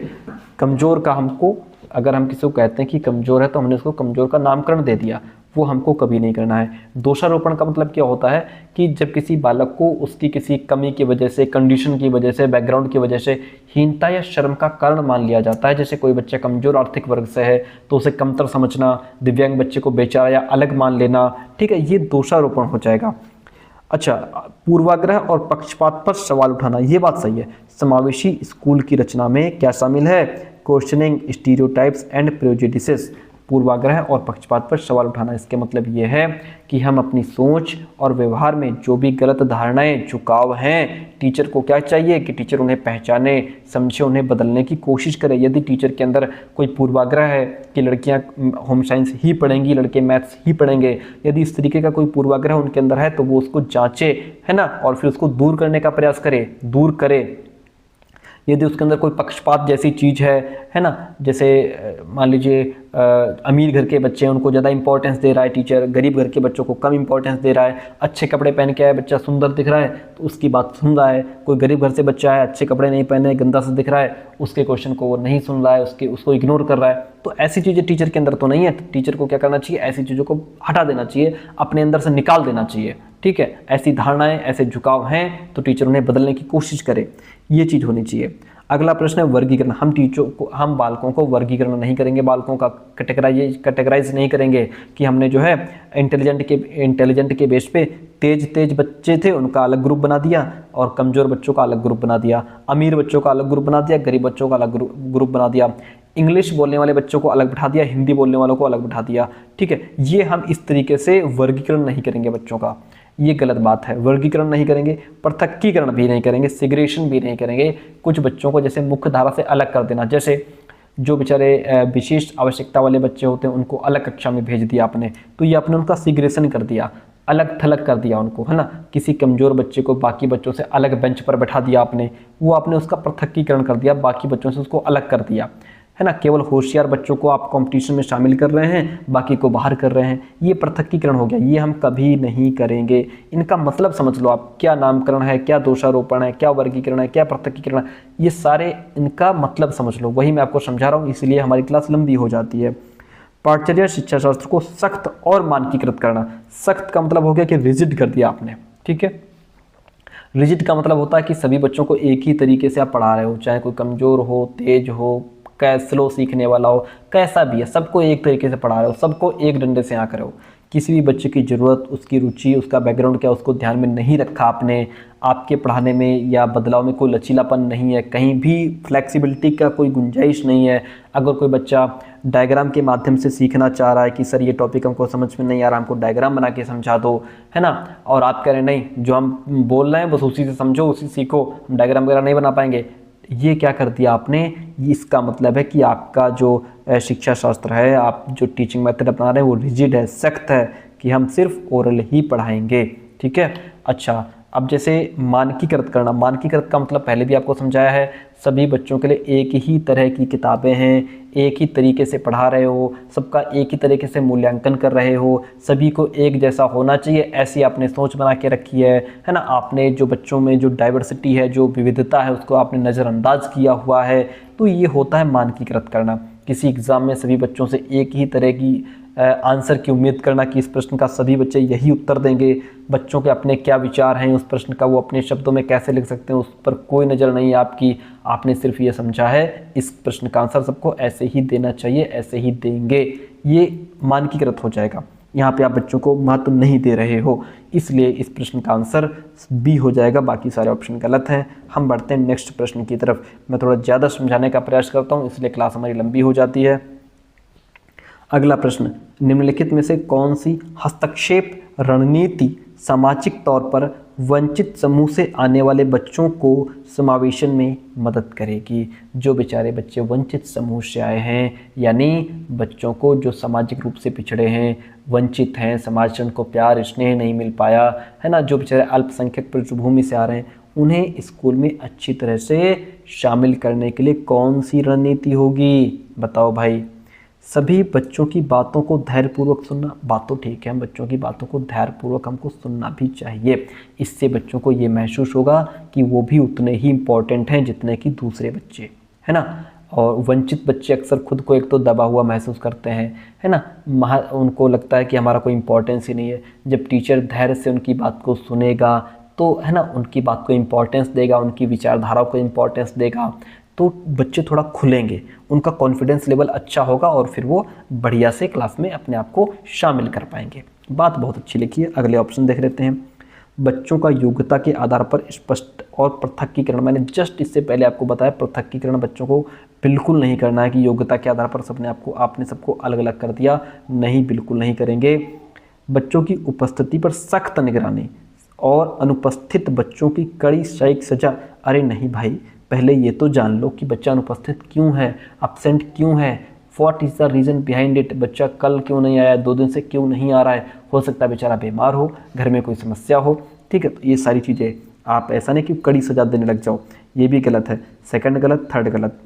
कमज़ोर का हमको, अगर हम किसी को कहते हैं कि कमज़ोर है तो हमने उसको कमज़ोर का नामकरण दे दिया, वो हमको कभी नहीं करना है। दोषारोपण का मतलब क्या होता है कि जब किसी बालक को उसकी किसी कमी की वजह से, कंडीशन की वजह से, बैकग्राउंड की वजह से हीनता या शर्म का कारण मान लिया जाता है। जैसे कोई बच्चा कमज़ोर आर्थिक वर्ग से है तो उसे कमतर समझना, दिव्यांग बच्चे को बेचारा या अलग मान लेना, ठीक है, ये दोषारोपण हो जाएगा। अच्छा, पूर्वाग्रह और पक्षपात पर सवाल उठाना, ये बात सही है। समावेशी स्कूल की रचना में क्या शामिल है? Questioning stereotypes and prejudices. पूर्वाग्रह और पक्षपात पर सवाल उठाना, इसके मतलब ये है कि हम अपनी सोच और व्यवहार में जो भी गलत धारणाएं, झुकाव हैं, टीचर को क्या चाहिए कि टीचर उन्हें पहचाने, समझे, उन्हें बदलने की कोशिश करे। यदि टीचर के अंदर कोई पूर्वाग्रह है कि लड़कियां होम साइंस ही पढ़ेंगी, लड़के मैथ्स ही पढ़ेंगे, यदि इस तरीके का कोई पूर्वाग्रह उनके अंदर है तो वो उसको जांचे, है ना, और फिर उसको दूर करने का प्रयास करे, दूर करे। यदि उसके अंदर कोई पक्षपात जैसी चीज़ है ना, जैसे मान लीजिए अमीर घर के बच्चे हैं, उनको ज़्यादा इंपॉर्टेंस दे रहा है टीचर, गरीब घर के बच्चों को कम इंपॉर्टेंस दे रहा है, अच्छे कपड़े पहन के आया बच्चा सुंदर दिख रहा है तो उसकी बात सुन रहा है, कोई गरीब घर से बच्चा है, अच्छे कपड़े नहीं पहने, गंदा सा दिख रहा है, उसके क्वेश्चन को वो नहीं सुन रहा है, उसको इग्नोर कर रहा है। तो ऐसी चीज़ें टीचर के अंदर तो नहीं है। टीचर को क्या करना चाहिए? ऐसी चीज़ों को हटा देना चाहिए, अपने अंदर से निकाल देना चाहिए, ठीक है। ऐसी धारणाएं, ऐसे झुकाव हैं तो टीचर उन्हें बदलने की कोशिश करे, ये चीज़ होनी चाहिए। अगला प्रश्न है वर्गीकरण। हम बालकों को वर्गीकरण नहीं करेंगे, बालकों का कैटेगराइज नहीं करेंगे कि हमने जो है इंटेलिजेंट के बेस पे तेज बच्चे थे उनका अलग ग्रुप बना दिया और कमज़ोर बच्चों का अलग ग्रुप बना दिया, अमीर बच्चों का अलग ग्रुप बना दिया, गरीब बच्चों का अलग ग्रुप बना दिया, इंग्लिश बोलने वाले बच्चों को अलग बिठा दिया, हिंदी बोलने वालों को अलग बिठा दिया, ठीक है। ये हम इस तरीके से वर्गीकरण नहीं करेंगे बच्चों का, ये गलत बात है। वर्गीकरण नहीं करेंगे, पृथक्कीकरण भी नहीं करेंगे, सेग्रेगेशन भी नहीं करेंगे। कुछ बच्चों को जैसे मुख्य धारा से अलग कर देना, जैसे जो बेचारे विशेष आवश्यकता वाले बच्चे होते हैं उनको अलग कक्षा में भेज दिया आपने, तो ये आपने उनका सेग्रेगेशन कर दिया, अलग थलग कर दिया उनको, है ना। किसी कमज़ोर बच्चे को बाकी बच्चों से अलग बेंच पर बैठा दिया आपने, वो आपने उसका पृथक्कीकरण कर दिया, बाकी बच्चों से उसको अलग कर दिया, है ना। केवल होशियार बच्चों को आप कंपटीशन में शामिल कर रहे हैं, बाकी को बाहर कर रहे हैं, ये पृथक्कीकरण हो गया, ये हम कभी नहीं करेंगे। इनका मतलब समझ लो आप, क्या नामकरण है, क्या दोषारोपण है, क्या वर्गीकरण है, क्या पृथक्कीकरण है, ये सारे इनका मतलब समझ लो, वही मैं आपको समझा रहा हूँ, इसलिए हमारी क्लास लंबी हो जाती है। पाठचर्या शिक्षा शास्त्र को सख्त और मानकीकृत करना। सख्त का मतलब हो गया कि रिजिड कर दिया आपने, ठीक है। रिजिड का मतलब होता है कि सभी बच्चों को एक ही तरीके से आप पढ़ा रहे हो, चाहे कोई कमज़ोर हो, तेज हो, स्लो सीखने वाला हो, कैसा भी है, सबको एक तरीके से पढ़ा रहे हो, सबको एक डंडे से आंक रहे हो। किसी भी बच्चे की ज़रूरत, उसकी रुचि, उसका बैकग्राउंड क्या, उसको ध्यान में नहीं रखा आपने। आपके पढ़ाने में या बदलाव में कोई लचीलापन नहीं है, कहीं भी फ्लेक्सिबिलिटी का कोई गुंजाइश नहीं है। अगर कोई बच्चा डायग्राम के माध्यम से सीखना चाह रहा है कि सर ये टॉपिक हमको समझ में नहीं आ रहा, हमको डायग्राम बना के समझा दो, है ना, और आप कह रहे हैं नहीं जो हम बोल रहे हैं बस उसी से समझो, उसी सीखो, हम डायग्राम वगैरह नहीं बना पाएंगे, ये क्या कर दिया आपने? इसका मतलब है कि आपका जो शिक्षा शास्त्र है, आप जो टीचिंग मेथड अपना रहे हैं वो रिजिड है, सख्त है कि हम सिर्फ ओरल ही पढ़ाएंगे, ठीक है। अच्छा, अब जैसे मानकीकृत करना, मानकीकृत का मतलब पहले भी आपको समझाया है, सभी बच्चों के लिए एक ही तरह की किताबें हैं, एक ही तरीके से पढ़ा रहे हो, सबका एक ही तरीके से मूल्यांकन कर रहे हो, सभी को एक जैसा होना चाहिए, ऐसी आपने सोच बना के रखी है ना। आपने जो बच्चों में जो डाइवर्सिटी है, जो विविधता है, उसको आपने नज़रअंदाज किया हुआ है, तो ये होता है मानकीकृत करना। किसी एग्ज़ाम में सभी बच्चों से एक ही तरह की आंसर की उम्मीद करना कि इस प्रश्न का सभी बच्चे यही उत्तर देंगे, बच्चों के अपने क्या विचार हैं उस प्रश्न का, वो अपने शब्दों में कैसे लिख सकते हैं, उस पर कोई नज़र नहीं है आपकी। आपने सिर्फ ये समझा है इस प्रश्न का आंसर सबको ऐसे ही देना चाहिए, ऐसे ही देंगे, ये मानकीकृत हो जाएगा। यहाँ पे आप बच्चों को महत्व नहीं दे रहे हो, इसलिए इस प्रश्न का आंसर बी हो जाएगा, बाकी सारे ऑप्शन गलत हैं। हम बढ़ते हैं नेक्स्ट प्रश्न की तरफ। मैं थोड़ा ज़्यादा समझाने का प्रयास करता हूँ, इसलिए क्लास हमारी लंबी हो जाती है। अगला प्रश्न, निम्नलिखित में से कौन सी हस्तक्षेप रणनीति सामाजिक तौर पर वंचित समूह से आने वाले बच्चों को समावेशन में मदद करेगी? जो बेचारे बच्चे वंचित समूह से आए हैं, यानी बच्चों को जो सामाजिक रूप से पिछड़े हैं, वंचित हैं, समाज से उनको प्यार स्नेह नहीं मिल पाया, है ना, जो बेचारे अल्पसंख्यक पृष्ठभूमि से आ रहे हैं, उन्हें स्कूल में अच्छी तरह से शामिल करने के लिए कौन सी रणनीति होगी? बताओ भाई। सभी बच्चों की बातों को धैर्यपूर्वक सुनना, बात तो ठीक है, हम बच्चों की बातों को धैर्यपूर्वक हमको सुनना भी चाहिए। इससे बच्चों को ये महसूस होगा कि वो भी उतने ही इम्पोर्टेंट हैं जितने कि दूसरे बच्चे, है ना। और वंचित बच्चे अक्सर खुद को एक तो दबा हुआ महसूस करते हैं, है ना। उनको लगता है कि हमारा कोई इम्पोर्टेंस ही नहीं है। जब टीचर धैर्य से उनकी बात को सुनेगा तो, है ना, उनकी बात को इम्पोर्टेंस देगा, उनकी विचारधारा को इम्पोर्टेंस देगा, तो बच्चे थोड़ा खुलेंगे, उनका कॉन्फिडेंस लेवल अच्छा होगा और फिर वो बढ़िया से क्लास में अपने आप को शामिल कर पाएंगे। बात बहुत अच्छी लिखी है। अगले ऑप्शन देख लेते हैं। बच्चों का योग्यता के आधार पर स्पष्ट और पृथकीकरण, मैंने जस्ट इससे पहले आपको बताया पृथकीकरण बच्चों को बिल्कुल नहीं करना है कि योग्यता के आधार पर आपने सबको अलग अलग कर दिया, नहीं, बिल्कुल नहीं करेंगे। बच्चों की उपस्थिति पर सख्त निगरानी और अनुपस्थित बच्चों की कड़ी शारीरिक सजा। अरे नहीं भाई, पहले ये तो जान लो कि बच्चा अनुपस्थित क्यों है, अपसेंट क्यों है, what is the reason behind it. बच्चा कल क्यों नहीं आया, 2 दिन से क्यों नहीं आ रहा है, हो सकता है बेचारा बीमार हो, घर में कोई समस्या हो, ठीक है। तो ये सारी चीज़ें, आप ऐसा नहीं कि कड़ी सजा देने लग जाओ, ये भी गलत है। सेकंड गलत, थर्ड गलत।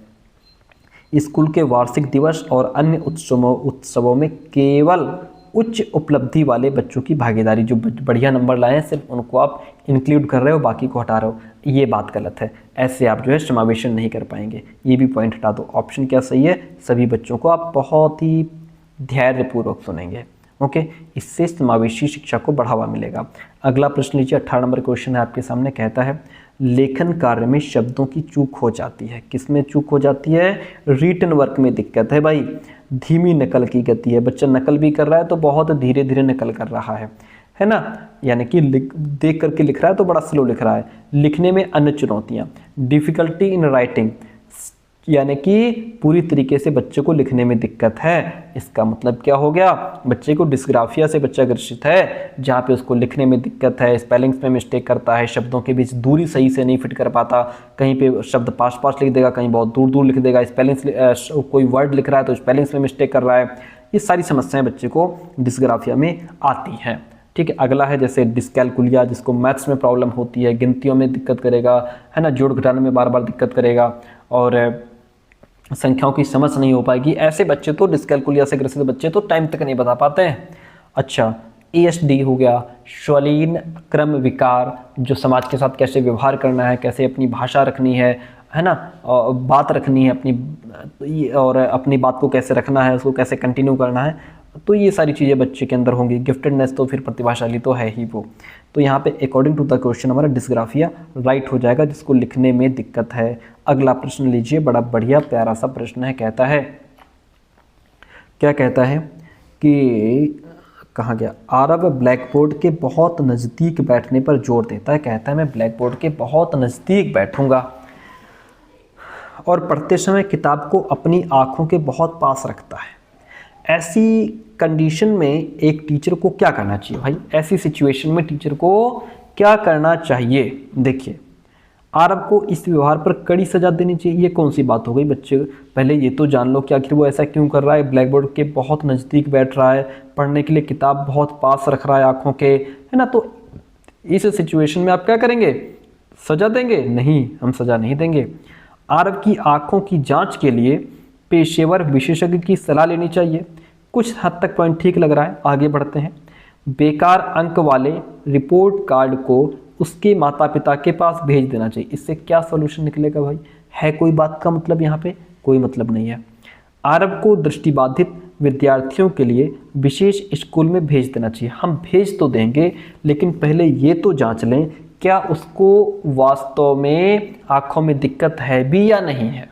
स्कूल के वार्षिक दिवस और अन्य उत्सवों में केवल उच्च उपलब्धि वाले बच्चों की भागीदारी, जो बढ़िया नंबर लाए हैं सिर्फ उनको आप इंक्लूड कर रहे हो, बाकी को हटा रहे हो, ये बात गलत है। ऐसे आप जो है समावेशन नहीं कर पाएंगे, ये भी पॉइंट हटा दो। ऑप्शन क्या सही है, सभी बच्चों को आप बहुत ही धैर्यपूर्वक सुनेंगे, ओके। इससे समावेशी शिक्षा को बढ़ावा मिलेगा। अगला प्रश्न लीजिए, 18 नंबर क्वेश्चन है आपके सामने। कहता है लेखन कार्य में शब्दों की चूक हो जाती है। किसमें चूक हो जाती है, रिटन वर्क में दिक्कत है भाई। धीमी नकल की गति है, बच्चा नकल भी कर रहा है तो बहुत धीरे धीरे नकल कर रहा है ना, यानी कि देख करके लिख रहा है तो बड़ा स्लो लिख रहा है। लिखने में अन्य चुनौतियाँ, डिफ़िकल्टी इन राइटिंग, यानी कि पूरी तरीके से बच्चे को लिखने में दिक्कत है। इसका मतलब क्या हो गया, बच्चे को डिस्ग्राफिया से बच्चा ग्रसित है, जहाँ पे उसको लिखने में दिक्कत है, स्पेलिंग्स में मिस्टेक करता है, शब्दों के बीच दूरी सही से नहीं फिट कर पाता, कहीं पे शब्द पास पास लिख देगा, कहीं बहुत दूर दूर लिख देगा, स्पेलिंग्स कोई वर्ड लिख रहा है तो स्पेलिंग्स में मिस्टेक कर रहा है। ये सारी समस्याएं बच्चे को डिस्ग्राफिया में आती हैं, ठीक है। अगला है जैसे डिस्कैलकुलिया, जिसको मैथ्स में प्रॉब्लम होती है, गिनतियों में दिक्कत करेगा, है ना, जोड़ घटाने में बार बार दिक्कत करेगा और संख्याओं की समझ नहीं हो पाएगी। ऐसे बच्चे तो, डिस्कैलकुलिया से ग्रसित बच्चे तो टाइम तक नहीं बता पाते हैं। अच्छा, ASD हो गया, श्वलीन क्रम विकार, जो समाज के साथ कैसे व्यवहार करना है, कैसे अपनी भाषा रखनी है ना, और बात रखनी है अपनी, और अपनी बात को कैसे रखना है, उसको कैसे कंटिन्यू करना है, तो ये सारी चीज़ें बच्चे के अंदर होंगी। गिफ्टेडनेस तो फिर प्रतिभाशाली तो है ही वो। तो यहाँ पे अकॉर्डिंग टू द क्वेश्चन हमारा डिस्ग्राफिया राइट हो जाएगा, जिसको लिखने में दिक्कत है। अगला प्रश्न लीजिए, बड़ा बढ़िया प्यारा सा प्रश्न है। कहता है, क्या कहता है कि कहाँ गया, आरव ब्लैक बोर्ड के बहुत नज़दीक बैठने पर जोर देता है। कहता है मैं ब्लैक बोर्ड के बहुत नज़दीक बैठूंगा और पढ़ते समय किताब को अपनी आँखों के बहुत पास रखता है। ऐसी कंडीशन में एक टीचर को क्या करना चाहिए भाई, ऐसी सिचुएशन में टीचर को क्या करना चाहिए। देखिए, आरव को इस व्यवहार पर कड़ी सजा देनी चाहिए, ये कौन सी बात हो गई। बच्चे पहले ये तो जान लो कि आखिर वो ऐसा क्यों कर रहा है, ब्लैक बोर्ड के बहुत नज़दीक बैठ रहा है, पढ़ने के लिए किताब बहुत पास रख रहा है आँखों के, है ना। तो इस सिचुएशन में आप क्या करेंगे, सजा देंगे? नहीं, हम सजा नहीं देंगे। आरव की आँखों की जाँच के लिए पेशेवर विशेषज्ञ की सलाह लेनी चाहिए। कुछ हद तक पॉइंट ठीक लग रहा है, आगे बढ़ते हैं। बेकार अंक वाले रिपोर्ट कार्ड को उसके माता पिता के पास भेज देना चाहिए। इससे क्या सॉल्यूशन निकलेगा भाई, है कोई बात का मतलब यहाँ पे? कोई मतलब नहीं है। आरव को दृष्टिबाधित विद्यार्थियों के लिए विशेष स्कूल में भेज देना चाहिए। हम भेज तो देंगे, लेकिन पहले ये तो जांच लें क्या उसको वास्तव में आँखों में दिक्कत है भी या नहीं है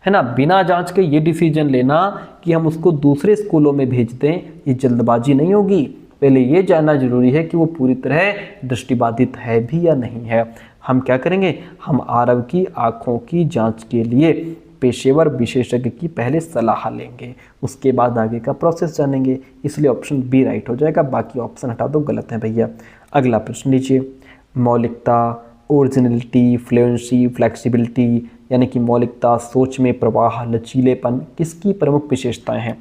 ना। बिना जांच के ये डिसीजन लेना कि हम उसको दूसरे स्कूलों में भेज दें, ये जल्दबाजी नहीं होगी। पहले ये जानना जरूरी है कि वो पूरी तरह दृष्टिबाधित है भी या नहीं है। हम क्या करेंगे, हम आरव की आँखों की जांच के लिए पेशेवर विशेषज्ञ की पहले सलाह लेंगे, उसके बाद आगे का प्रोसेस जानेंगे। इसलिए ऑप्शन बी राइट हो जाएगा, बाकी ऑप्शन हटा दो, गलत है भैया। अगला प्रश्न लीजिए, मौलिकता, ओरिजिनलिटी, फ्लुएंसी, फ्लेक्सिबिलिटी, यानी कि मौलिकता, सोच में प्रवाह, लचीलेपन किसकी प्रमुख विशेषताएं हैं?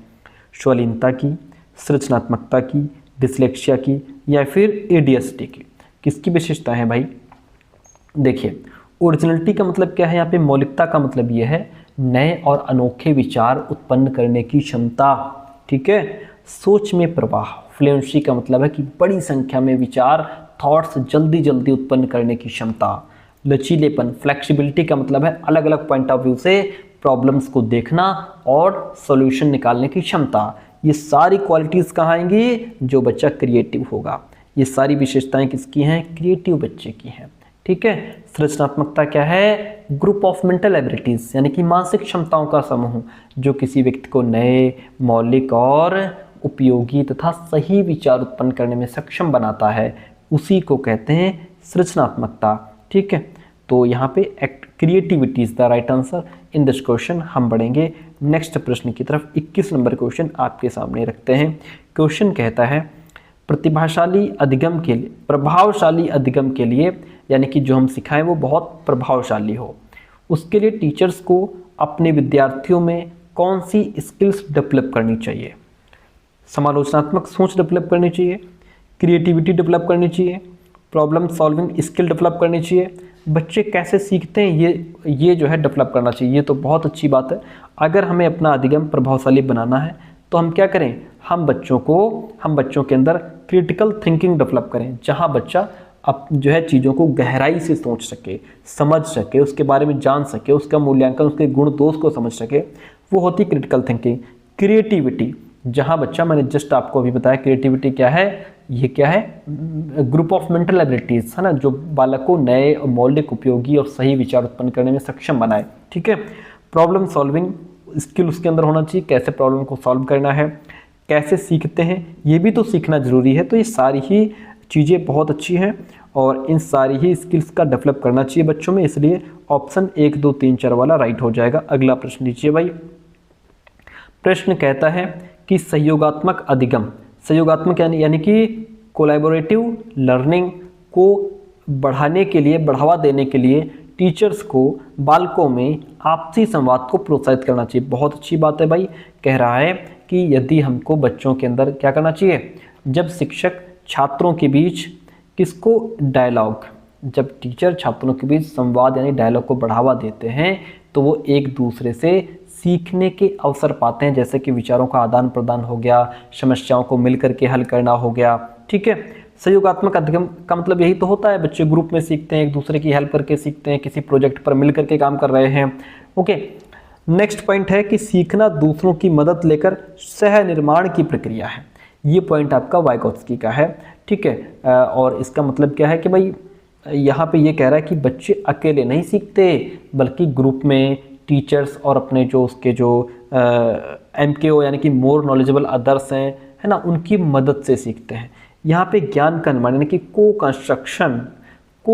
श्वलीनता की, सृजनात्मकता की, डिसलेक्सिया की, या फिर ADHD की? किसकी विशेषताएं हैं भाई? देखिए, ओरिजिनलिटी का मतलब क्या है यहाँ पे, मौलिकता का मतलब ये है नए और अनोखे विचार उत्पन्न करने की क्षमता, ठीक है। सोच में प्रवाह, फ्लुएंसी का मतलब है कि बड़ी संख्या में विचार, थॉट्स जल्दी जल्दी उत्पन्न करने की क्षमता। लचीलेपन, फ्लेक्सिबिलिटी का मतलब है अलग अलग पॉइंट ऑफ व्यू से प्रॉब्लम्स को देखना और सॉल्यूशन निकालने की क्षमता, ये सारी क्वालिटीज़ कहाँ आएंगी? जो बच्चा क्रिएटिव होगा। ये सारी विशेषताएं किसकी हैं? क्रिएटिव बच्चे की हैं। ठीक है। सृजनात्मकता क्या है? ग्रुप ऑफ मेंटल एबिलिटीज, यानी कि मानसिक क्षमताओं का समूह जो किसी व्यक्ति को नए, मौलिक और उपयोगी तथा सही विचार उत्पन्न करने में सक्षम बनाता है, उसी को कहते हैं सृजनात्मकता। ठीक है। तो यहाँ पे creativity is the right answer in this question. हम बढ़ेंगे नेक्स्ट प्रश्न की तरफ। 21 नंबर क्वेश्चन आपके सामने रखते हैं। क्वेश्चन कहता है प्रतिभाशाली अधिगम के लिए, प्रभावशाली अधिगम के लिए, यानी कि जो हम सिखाएं वो बहुत प्रभावशाली हो, उसके लिए टीचर्स को अपने विद्यार्थियों में कौन सी स्किल्स डेवलप करनी चाहिए? समालोचनात्मक सोच डेवलप करनी चाहिए, क्रिएटिविटी डेवलप करनी चाहिए, प्रॉब्लम सॉल्विंग स्किल डेवलप करनी चाहिए। बच्चे कैसे सीखते हैं ये जो है डेवलप करना चाहिए। ये तो बहुत अच्छी बात है। अगर हमें अपना अधिगम प्रभावशाली बनाना है तो हम क्या करें? हम बच्चों के अंदर क्रिटिकल थिंकिंग डेवलप करें, जहां बच्चा अब जो है चीज़ों को गहराई से सोच सके, समझ सके, उसके बारे में जान सके, उसका मूल्यांकन, उसके गुण दोष को समझ सके, वो होती क्रिटिकल थिंकिंग। क्रिएटिविटी, जहां बच्चा, मैंने जस्ट आपको अभी बताया क्रिएटिविटी क्या है, ये क्या है? ग्रुप ऑफ मेंटल एबिलिटीज है ना, जो बालक को नए, मौलिक, उपयोगी और सही विचार उत्पन्न करने में सक्षम बनाए। ठीक है। प्रॉब्लम सॉल्विंग स्किल उसके अंदर होना चाहिए, कैसे प्रॉब्लम को सॉल्व करना है, कैसे सीखते हैं, ये भी तो सीखना जरूरी है। तो ये सारी ही चीज़ें बहुत अच्छी हैं और इन सारी ही स्किल्स का डेवलप करना चाहिए बच्चों में, इसलिए ऑप्शन 1, 2, 3, 4 वाला राइट हो जाएगा। अगला प्रश्न लीजिए भाई। प्रश्न कहता है कि सहयोगात्मक अधिगम, सहयोगात्मक यानी कि कोलैबोरेटिव लर्निंग को बढ़ाने के लिए, बढ़ावा देने के लिए टीचर्स को बालकों में आपसी संवाद को प्रोत्साहित करना चाहिए। बहुत अच्छी बात है भाई। कह रहा है कि यदि हमको बच्चों के अंदर क्या करना चाहिए? जब शिक्षक छात्रों के बीच किसको? डायलॉग, जब टीचर छात्रों के बीच संवाद यानी डायलॉग को बढ़ावा देते हैं तो वो एक दूसरे से सीखने के अवसर पाते हैं, जैसे कि विचारों का आदान प्रदान हो गया, समस्याओं को मिलकर के हल करना हो गया। ठीक है। सहयोगात्मक अधिगम का मतलब यही तो होता है, बच्चे ग्रुप में सीखते हैं, एक दूसरे की हेल्प करके सीखते हैं, किसी प्रोजेक्ट पर मिल करके काम कर रहे हैं। ओके। नेक्स्ट पॉइंट है कि सीखना दूसरों की मदद लेकर सह निर्माण की प्रक्रिया है। ये पॉइंट आपका वाइगोत्स्की का है। ठीक है। और इसका मतलब क्या है कि भाई यहाँ पे ये कह रहा है कि बच्चे अकेले नहीं सीखते, बल्कि ग्रुप में टीचर्स और अपने जो उसके जो MKO यानी कि मोर नॉलेजेबल अदर्स हैं, है ना, उनकी मदद से सीखते हैं। यहाँ पे ज्ञान का निर्माण यानी कि को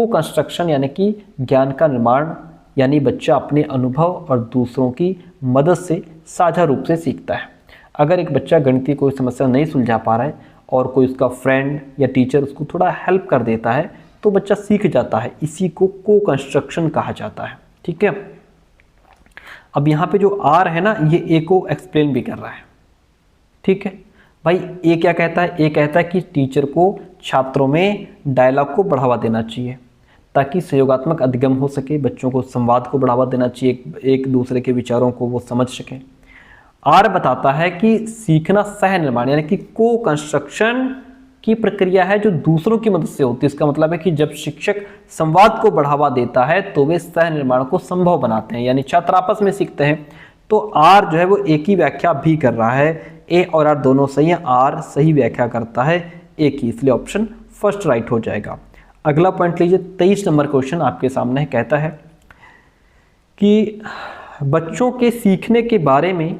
कंस्ट्रक्शन यानी कि ज्ञान का निर्माण, यानी बच्चा अपने अनुभव और दूसरों की मदद से साझा रूप से सीखता है। अगर एक बच्चा गणितीय कोई समस्या नहीं सुलझा पा रहा है और कोई उसका फ्रेंड या टीचर उसको थोड़ा हेल्प कर देता है तो बच्चा सीख जाता है। इसी को कंस्ट्रक्शन कहा जाता है। ठीक है। अब यहाँ पे जो आर है ना, ये ए को एक्सप्लेन भी कर रहा है। ठीक है भाई। ए क्या कहता है? ए कहता है कि टीचर को छात्रों में डायलॉग को बढ़ावा देना चाहिए ताकि सहयोगात्मक अधिगम हो सके, बच्चों को संवाद को बढ़ावा देना चाहिए, एक दूसरे के विचारों को वो समझ सकें। आर बताता है कि सीखना सह निर्माण यानी कि को कंस्ट्रक्शन की प्रक्रिया है जो दूसरों की मदद से होती है। इसका मतलब है कि जब शिक्षक संवाद को बढ़ावा देता है तो वे सह निर्माण को संभव बनाते हैं, यानी छात्र आपस में सीखते हैं। तो आर जो है वो एक ही व्याख्या भी कर रहा है। ए और आर दोनों सही है, आर सही व्याख्या करता है ए की, इसलिए ऑप्शन फर्स्ट राइट हो जाएगा। अगला पॉइंट लीजिए। 23 नंबर क्वेश्चन आपके सामने कहता है कि बच्चों के सीखने के बारे में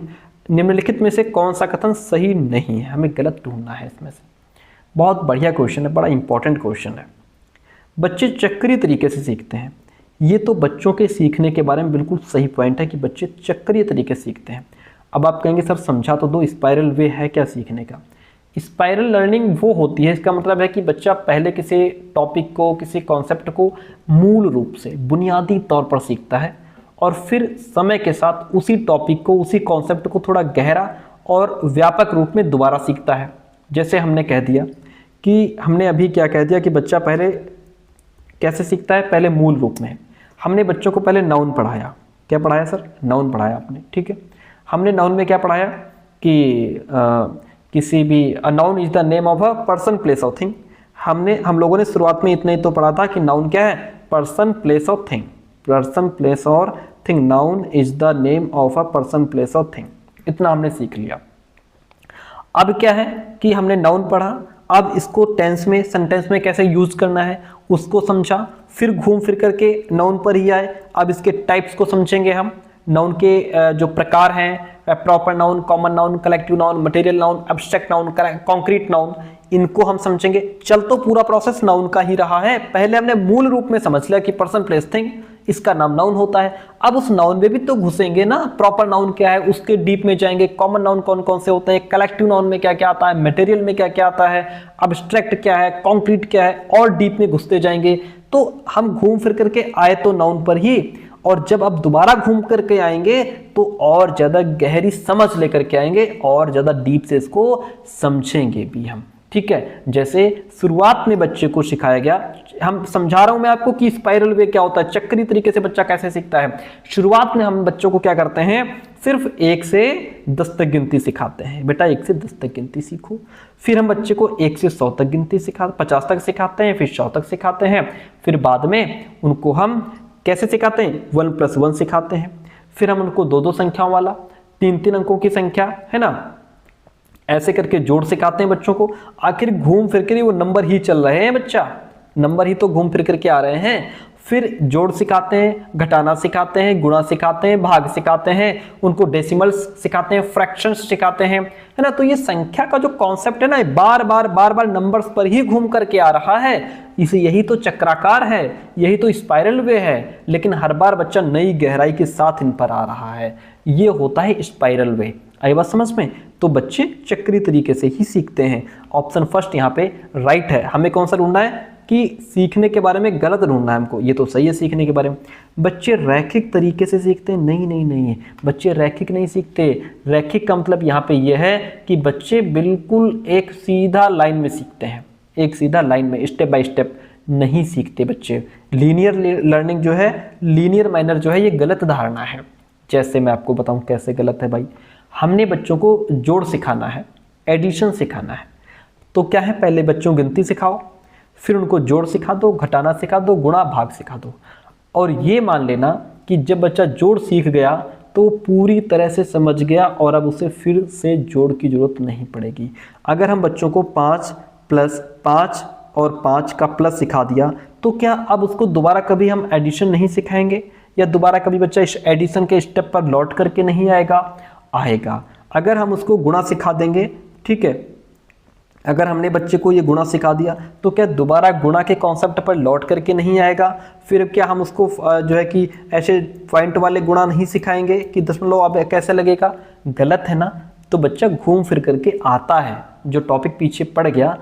निम्नलिखित में से कौन सा कथन सही नहीं है? हमें गलत ढूंढना है इसमें से। बहुत बढ़िया क्वेश्चन है, बड़ा इंपॉर्टेंट क्वेश्चन है। बच्चे चक्रीय तरीके से सीखते हैं। ये तो बच्चों के सीखने के बारे में बिल्कुल सही पॉइंट है कि बच्चे चक्रीय तरीके से सीखते हैं। अब आप कहेंगे सर समझा तो दो, स्पाइरल वे है क्या सीखने का? स्पाइरल लर्निंग वो होती है, इसका मतलब है कि बच्चा पहले किसी टॉपिक को, किसी कॉन्सेप्ट को मूल रूप से बुनियादी तौर पर सीखता है और फिर समय के साथ उसी टॉपिक को, उसी कॉन्सेप्ट को थोड़ा गहरा और व्यापक रूप में दोबारा सीखता है। जैसे हमने कह दिया कि हमने अभी क्या कह दिया कि बच्चा पहले कैसे सीखता है? पहले मूल रूप में। हमने बच्चों को पहले नाउन पढ़ाया। क्या पढ़ाया सर? नाउन पढ़ाया आपने। ठीक है। हमने नाउन में क्या पढ़ाया कि किसी भी noun is the name of a person, place और थिंग। हम लोगों ने शुरुआत में इतना ही तो पढ़ा था कि नाउन क्या है? पर्सन, प्लेस और थिंग। पर्सन प्लेस और thing, noun is the name of a person place और थिंग। इतना हमने सीख लिया। अब क्या है कि हमने नाउन पढ़ा, अब इसको टेंस में, सेंटेंस में कैसे यूज करना है उसको समझा, फिर घूम फिर करके नाउन पर ही आए। अब इसके टाइप्स को समझेंगे हम, नाउन के जो प्रकार हैं, proper noun, common noun, collective noun, material noun, abstract noun, concrete noun, इनको हम समझेंगे। चल तो पूरा प्रोसेस नाउन का ही रहा है। पहले हमने मूल रूप में समझ लिया कि पर्सन प्लेस थिंग, इसका नाम नाउन होता है। अब उस नाउन में भी तो घुसेंगे ना, प्रॉपर नाउन क्या है उसके डीप में जाएंगे, कॉमन नाउन कौन कौन से होते हैं, कलेक्टिव नाउन में क्या क्या आता है, मटेरियल में क्या क्या आता है, एब्स्ट्रैक्ट क्या है, कॉन्क्रीट क्या है, और डीप में घुसते जाएंगे। तो हम घूम फिर करके आए तो नाउन पर ही, और जब अब दोबारा घूम करके आएंगे तो और ज्यादा गहरी समझ लेकर के आएंगे, और ज्यादा डीप से इसको समझेंगे भी हम। ठीक है, जैसे शुरुआत में बच्चे को सिखाया गया, हम समझा रहा हूं मैं आपको कि स्पाइरल वे क्या होता है, चक्री तरीके से बच्चा कैसे सीखता है। शुरुआत में हम बच्चों को क्या करते हैं, सिर्फ 1 से 10 तक गिनती सिखाते हैं, बेटा 1 से 10 तक गिनती सीखो। फिर हम बच्चे को 1 से 100 तक गिनती 50 तक सिखाते हैं, फिर 100 तक सिखाते हैं। फिर बाद में उनको हम कैसे सिखाते हैं, 1 + 1 सिखाते हैं। फिर हम उनको 2-2 संख्याओं वाला, 3-3 अंकों की संख्या है ना, ऐसे करके जोड़ सिखाते हैं बच्चों को। आखिर घूम फिर कर वो नंबर ही चल रहे हैं बच्चा, नंबर ही तो घूम फिर करके आ रहे हैं। फिर जोड़ सिखाते हैं, घटाना सिखाते हैं, गुणा सिखाते हैं, भाग सिखाते हैं, उनको डेसिमल्स सिखाते हैं, फ्रैक्शंस सिखाते हैं, है ना। तो ये संख्या का जो कॉन्सेप्ट है ना, बार बार नंबर्स पर ही घूम करके आ रहा है। इसे यही तो चक्राकार है, यही तो स्पाइरल वे है, लेकिन हर बार बच्चा नई गहराई के साथ इन पर आ रहा है। ये होता है स्पाइरल वे। आई बात समझ में? तो बच्चे चक्री तरीके से ही सीखते हैं। ऑप्शन फर्स्ट यहाँ पे राइट है। हमें कौन सा ढूंढना है कि सीखने के बारे में गलत ढूंढना है हमको, ये तो सही है सीखने के बारे में। बच्चे रैखिक तरीके से सीखते हैं, नहीं, बच्चे रैखिक नहीं सीखते। रैखिक का मतलब यहाँ पे ये है कि बच्चे बिल्कुल एक सीधा लाइन में सीखते हैं, एक सीधा लाइन में, स्टेप बाय स्टेप नहीं सीखते बच्चे। लीनियर लर्निंग जो है, लीनियर मैनर जो है, ये गलत धारणा है। जैसे मैं आपको बताऊं कैसे गलत है भाई। हमने बच्चों को जोड़ सिखाना है, एडिशन सिखाना है, तो क्या है, पहले बच्चों गिनती सिखाओ, फिर उनको जोड़ सिखा दो, घटाना सिखा दो, गुणा भाग सिखा दो। और ये मान लेना कि जब बच्चा जोड़ सीख गया तो पूरी तरह से समझ गया और अब उसे फिर से जोड़ की जरूरत नहीं पड़ेगी। अगर हम बच्चों को 5 + 5 और 5 का प्लस सिखा दिया तो क्या अब उसको दोबारा कभी हम एडिशन नहीं सिखाएंगे, या दोबारा कभी बच्चा इस एडिशन के स्टेप पर लौट करके नहीं आएगा। अगर हम उसको गुणा सिखा देंगे, ठीक है, अगर हमने बच्चे को ये गुणा सिखा दिया तो क्या दोबारा गुणा के कॉन्सेप्ट पर लौट करके नहीं आएगा। फिर क्या हम उसको जो है कि ऐसे पॉइंट वाले गुणा नहीं सिखाएंगे कि दशमलव अब कैसे लगेगा, गलत है ना। तो बच्चा घूम फिर करके आता है, जो टॉपिक पीछे पड़ गया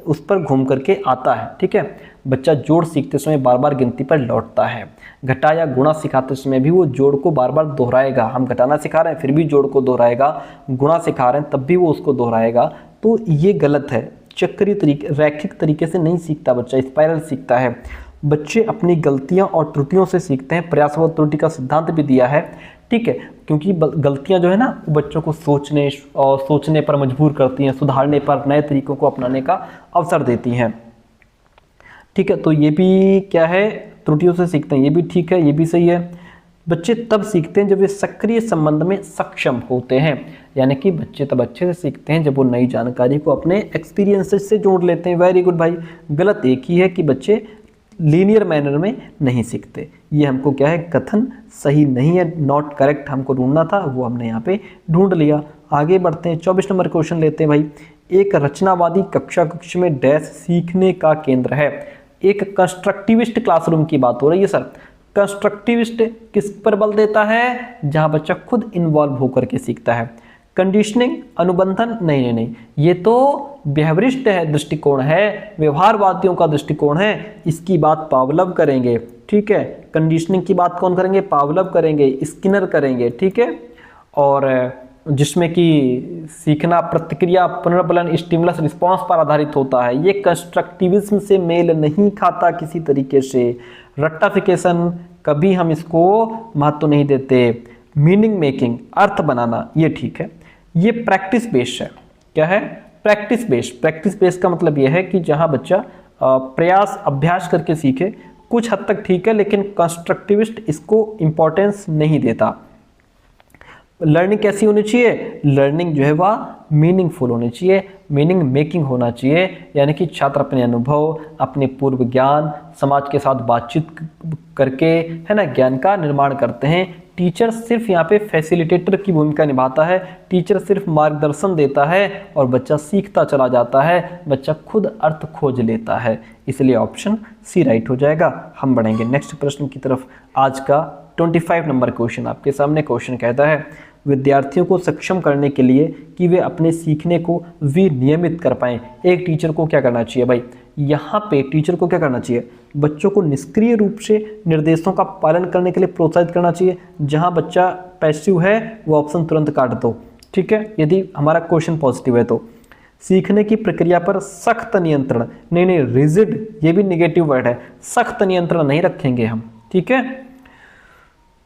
उस पर घूम करके आता है। ठीक है, बच्चा जोड़ सीखते समय बार बार गिनती पर लौटता है। घटा या गुणा सिखाते समय भी वो जोड़ को बार बार दोहराएगा। हम घटाना सिखा रहे हैं फिर भी जोड़ को दोहराएगा, गुणा सिखा रहे हैं तब भी वो उसको दोहराएगा। तो ये गलत है, चक्री तरीके, रैखिक तरीके से नहीं सीखता बच्चा, स्पाइरल सीखता है। बच्चे अपनी गलतियां और त्रुटियों से सीखते हैं। प्रयास व त्रुटि का सिद्धांत भी दिया है, ठीक है, क्योंकि गलतियां जो है ना बच्चों को सोचने पर मजबूर करती हैं, सुधारने पर, नए तरीकों को अपनाने का अवसर देती हैं। ठीक है, तो ये भी क्या है, त्रुटियों से सीखते हैं, ये भी ठीक है, ये भी सही है। बच्चे तब सीखते हैं जब वे सक्रिय संबंध में सक्षम होते हैं, यानी कि बच्चे तब अच्छे से सीखते हैं जब वो नई जानकारी को अपने एक्सपीरियंसेस से जोड़ लेते हैं। वेरी गुड भाई। गलत एक ही है कि बच्चे लीनियर मैनर में नहीं सीखते। ये हमको क्या है, कथन सही नहीं है, नॉट करेक्ट हमको ढूंढना था, वो हमने यहाँ पे ढूंढ लिया। आगे बढ़ते हैं, 24 नंबर क्वेश्चन लेते हैं भाई। एक रचनावादी कक्ष में डैश सीखने का केंद्र है। एक कंस्ट्रक्टिविस्ट क्लासरूम की बात हो रही है सर। कंस्ट्रक्टिविस्ट किस पर बल देता है, जहां बच्चा खुद इन्वॉल्व होकर के सीखता है। कंडीशनिंग, अनुबंधन, नहीं, ये तो बिहेवियरिस्ट है, दृष्टिकोण है, व्यवहारवादियों का दृष्टिकोण है। इसकी बात पावलव करेंगे, ठीक है। कंडीशनिंग की बात कौन करेंगे, पावलव करेंगे, स्किनर करेंगे, ठीक है। और जिसमें कि सीखना प्रतिक्रिया, पुनर्बलन, स्टिमुलस रिस्पॉन्स पर आधारित होता है। ये कंस्ट्रक्टिविज्म से मेल नहीं खाता किसी तरीके से। रट्टाफिकेशन कभी हम इसको महत्व नहीं देते। मीनिंग मेकिंग, अर्थ बनाना, ये ठीक है। ये प्रैक्टिस बेस्ड है। क्या है, प्रैक्टिस बेस्ड। प्रैक्टिस बेस्ड का मतलब यह है कि जहां बच्चा प्रयास, अभ्यास करके सीखे, कुछ हद तक ठीक है, लेकिन कंस्ट्रक्टिविस्ट इसको इंपॉर्टेंस नहीं देता। लर्निंग कैसी होनी चाहिए? लर्निंग जो है वह मीनिंगफुल होनी चाहिए, मीनिंग मेकिंग होना चाहिए, यानी कि छात्र अपने अनुभव, अपने पूर्व ज्ञान, समाज के साथ बातचीत करके, है ना, ज्ञान का निर्माण करते हैं। टीचर सिर्फ यहाँ पे फैसिलिटेटर की भूमिका निभाता है, टीचर सिर्फ मार्गदर्शन देता है और बच्चा सीखता चला जाता है, बच्चा खुद अर्थ खोज लेता है। इसलिए ऑप्शन सी राइट हो जाएगा। हम बढ़ेंगे नेक्स्ट प्रश्न की तरफ। आज का 25 नंबर क्वेश्चन आपके सामने। क्वेश्चन कहता है विद्यार्थियों को सक्षम करने के लिए कि वे अपने सीखने को विनियमित कर पाएं, एक टीचर को क्या करना चाहिए? भाई यहाँ पे टीचर को क्या करना चाहिए? बच्चों को निष्क्रिय रूप से निर्देशों का पालन करने के लिए प्रोत्साहित करना चाहिए। जहाँ बच्चा पैसिव है वो ऑप्शन तुरंत काट दो, ठीक है, यदि हमारा क्वेश्चन पॉजिटिव है तो। सीखने की प्रक्रिया पर सख्त नियंत्रण, नहीं, रिजिड, ये भी निगेटिव वर्ड है, सख्त नियंत्रण नहीं रखेंगे हम, ठीक है।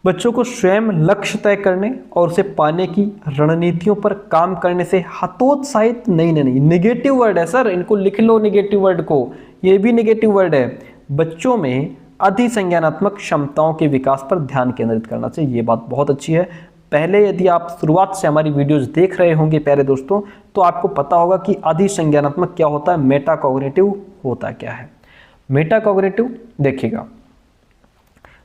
बच्चों को स्वयं लक्ष्य तय करने और उसे पाने की रणनीतियों पर काम करने से हतोत्साहित नहीं, निगेटिव वर्ड है सर, इनको लिख लो निगेटिव वर्ड को, ये भी निगेटिव वर्ड है। बच्चों में अधिसंज्ञानात्मक क्षमताओं के विकास पर ध्यान केंद्रित करना चाहिए, ये बात बहुत अच्छी है। पहले यदि आप शुरुआत से हमारी वीडियोस देख रहे होंगे प्यारे दोस्तों, तो आपको पता होगा कि अधिसंज्ञानात्मक क्या होता है, मेटाकॉग्निटिव होता क्या है। मेटाकॉग्निटिव देखिएगा,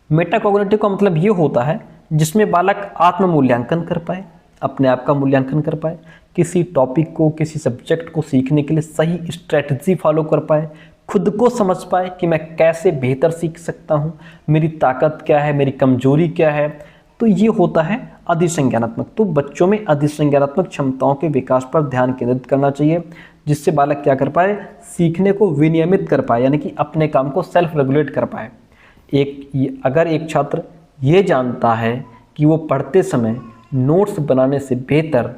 मेटाकॉग्निटिव का मतलब ये होता है जिसमें बालक आत्म मूल्यांकन कर पाए, अपने आप का मूल्यांकन कर पाए, किसी टॉपिक को, किसी सब्जेक्ट को सीखने के लिए सही स्ट्रेटजी फॉलो कर पाए, खुद को समझ पाए कि मैं कैसे बेहतर सीख सकता हूँ, मेरी ताकत क्या है, मेरी कमजोरी क्या है। तो ये होता है अधिसंज्ञानात्मक। तो बच्चों में अधिसंज्ञानात्मक क्षमताओं के विकास पर ध्यान केंद्रित करना चाहिए, जिससे बालक क्या कर पाए, सीखने को विनियमित कर पाए, यानी कि अपने काम को सेल्फ रेगुलेट कर पाए। अगर एक छात्र ये जानता है कि वो पढ़ते समय नोट्स बनाने से बेहतर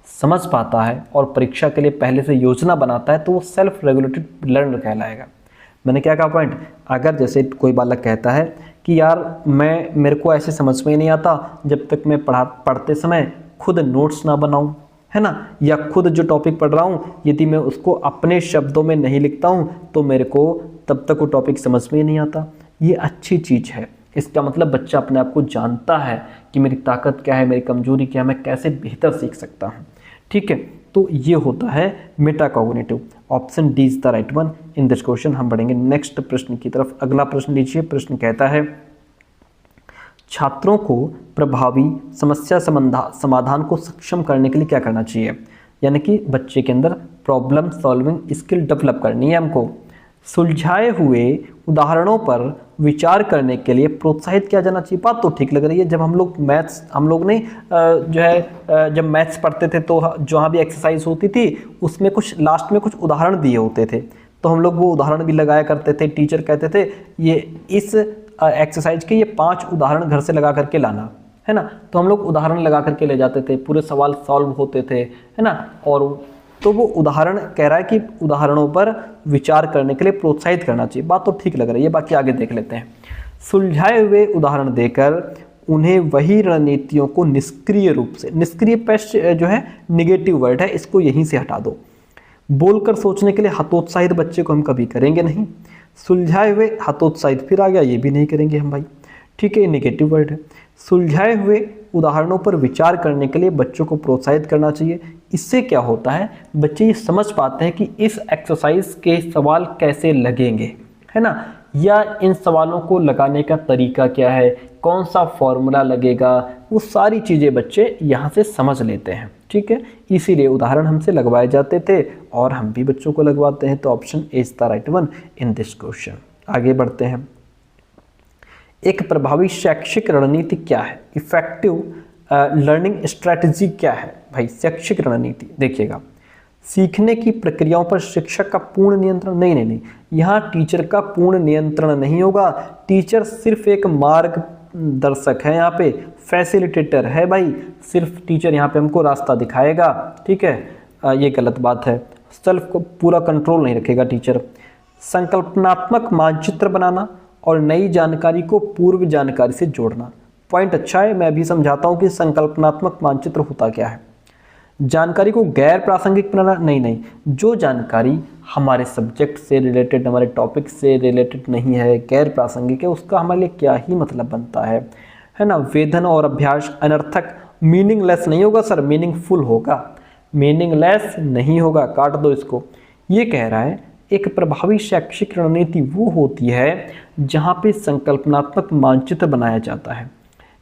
समझ पाता है और परीक्षा के लिए पहले से योजना बनाता है, तो वो सेल्फ रेगुलेटेड लर्नर कहलाएगा। मैंने क्या कहा पॉइंट? अगर जैसे कोई बालक कहता है कि यार मेरे को ऐसे समझ में नहीं आता जब तक मैं पढ़ते समय खुद नोट्स ना बनाऊं, है ना, या खुद जो टॉपिक पढ़ रहा हूँ यदि मैं उसको अपने शब्दों में नहीं लिखता हूँ तो मेरे को तब तक वो टॉपिक समझ में ही नहीं आता। ये अच्छी चीज़ है, इसका मतलब बच्चा अपने आप को जानता है कि मेरी ताकत क्या है, मेरी कमजोरी क्या है, मैं कैसे बेहतर सीख सकता हूँ, ठीक है। तो ये होता है metacognitive. Option D is the right one in this question. हम बढ़ेंगे नेक्स्ट प्रश्न की तरफ। अगला प्रश्न लीजिए। प्रश्न कहता है छात्रों को प्रभावी समस्या समाधान को सक्षम करने के लिए क्या करना चाहिए, यानी कि बच्चे के अंदर प्रॉब्लम सॉल्विंग स्किल डेवलप करनी है हमको। सुलझाए हुए उदाहरणों पर विचार करने के लिए प्रोत्साहित किया जाना चाहिए। बात तो ठीक लग रही है। जब हम लोग ने जब मैथ्स पढ़ते थे तो जहाँ भी एक्सरसाइज होती थी उसमें कुछ लास्ट में कुछ उदाहरण दिए होते थे, तो हम लोग वो उदाहरण भी लगाया करते थे। टीचर कहते थे ये इस एक्सरसाइज के ये 5 उदाहरण घर से लगा करके लाना, है ना, तो हम लोग उदाहरण लगा करके ले जाते थे, पूरे सवाल सॉल्व होते थे, है ना। और तो वो उदाहरण कह रहा है कि उदाहरणों पर विचार करने के लिए प्रोत्साहित करना चाहिए। बात तो ठीक लग रही है, बाकी आगे देख लेते हैं। सुलझाए हुए उदाहरण देकर उन्हें वही रणनीतियों को निष्क्रिय रूप से, निष्क्रिय पेस्ट जो है निगेटिव वर्ड है, इसको यहीं से हटा दो। बोलकर सोचने के लिए हतोत्साहित बच्चे को हम कभी करेंगे नहीं। सुलझाए हुए हतोत्साहित फिर आ गया, ये भी नहीं करेंगे हम भाई, ठीक है, ये निगेटिव वर्ड है। सुलझाए हुए उदाहरणों पर विचार करने के लिए बच्चों को प्रोत्साहित करना चाहिए। इससे क्या होता है, बच्चे ये समझ पाते हैं कि इस एक्सरसाइज के सवाल कैसे लगेंगे, है ना, या इन सवालों को लगाने का तरीका क्या है, कौन सा फॉर्मूला लगेगा, वो सारी चीज़ें बच्चे यहाँ से समझ लेते हैं, ठीक है। इसीलिए उदाहरण हमसे लगवाए जाते थे और हम भी बच्चों को लगवाते हैं। तो option A is the right one in this question. आगे बढ़ते हैं। एक प्रभावी शैक्षिक रणनीति क्या है, इफेक्टिव लर्निंग स्ट्रैटेजी क्या है? भाई शैक्षिक रणनीति देखिएगा, सीखने की प्रक्रियाओं पर शिक्षक का पूर्ण नियंत्रण नहीं, यहाँ टीचर का पूर्ण नियंत्रण नहीं होगा। टीचर सिर्फ एक मार्गदर्शक है, यहाँ पे फैसिलिटेटर है भाई, सिर्फ टीचर यहाँ पे हमको रास्ता दिखाएगा, ठीक है। ये गलत बात है, सेल्फ को पूरा कंट्रोल नहीं रखेगा टीचर। संकल्पनात्मक मानचित्र बनाना और नई जानकारी को पूर्व जानकारी से जोड़ना, पॉइंट अच्छा है। मैं अभी समझाता हूँ कि संकल्पनात्मक मानचित्र होता क्या है। जानकारी को गैर प्रासंगिक बनाना नहीं, जो जानकारी हमारे सब्जेक्ट से रिलेटेड, हमारे टॉपिक से रिलेटेड नहीं है, गैर प्रासंगिक है, उसका हमारे लिए क्या ही मतलब बनता है ना। वेधन और अभ्यास अनर्थक, मीनिंगलेस नहीं होगा सर, मीनिंगफुल होगा, मीनिंगलेस नहीं होगा, काट दो इसको। ये कह रहा है एक प्रभावी शैक्षिक रणनीति वो होती है जहाँ पे संकल्पनात्मक मानचित्र बनाया जाता है,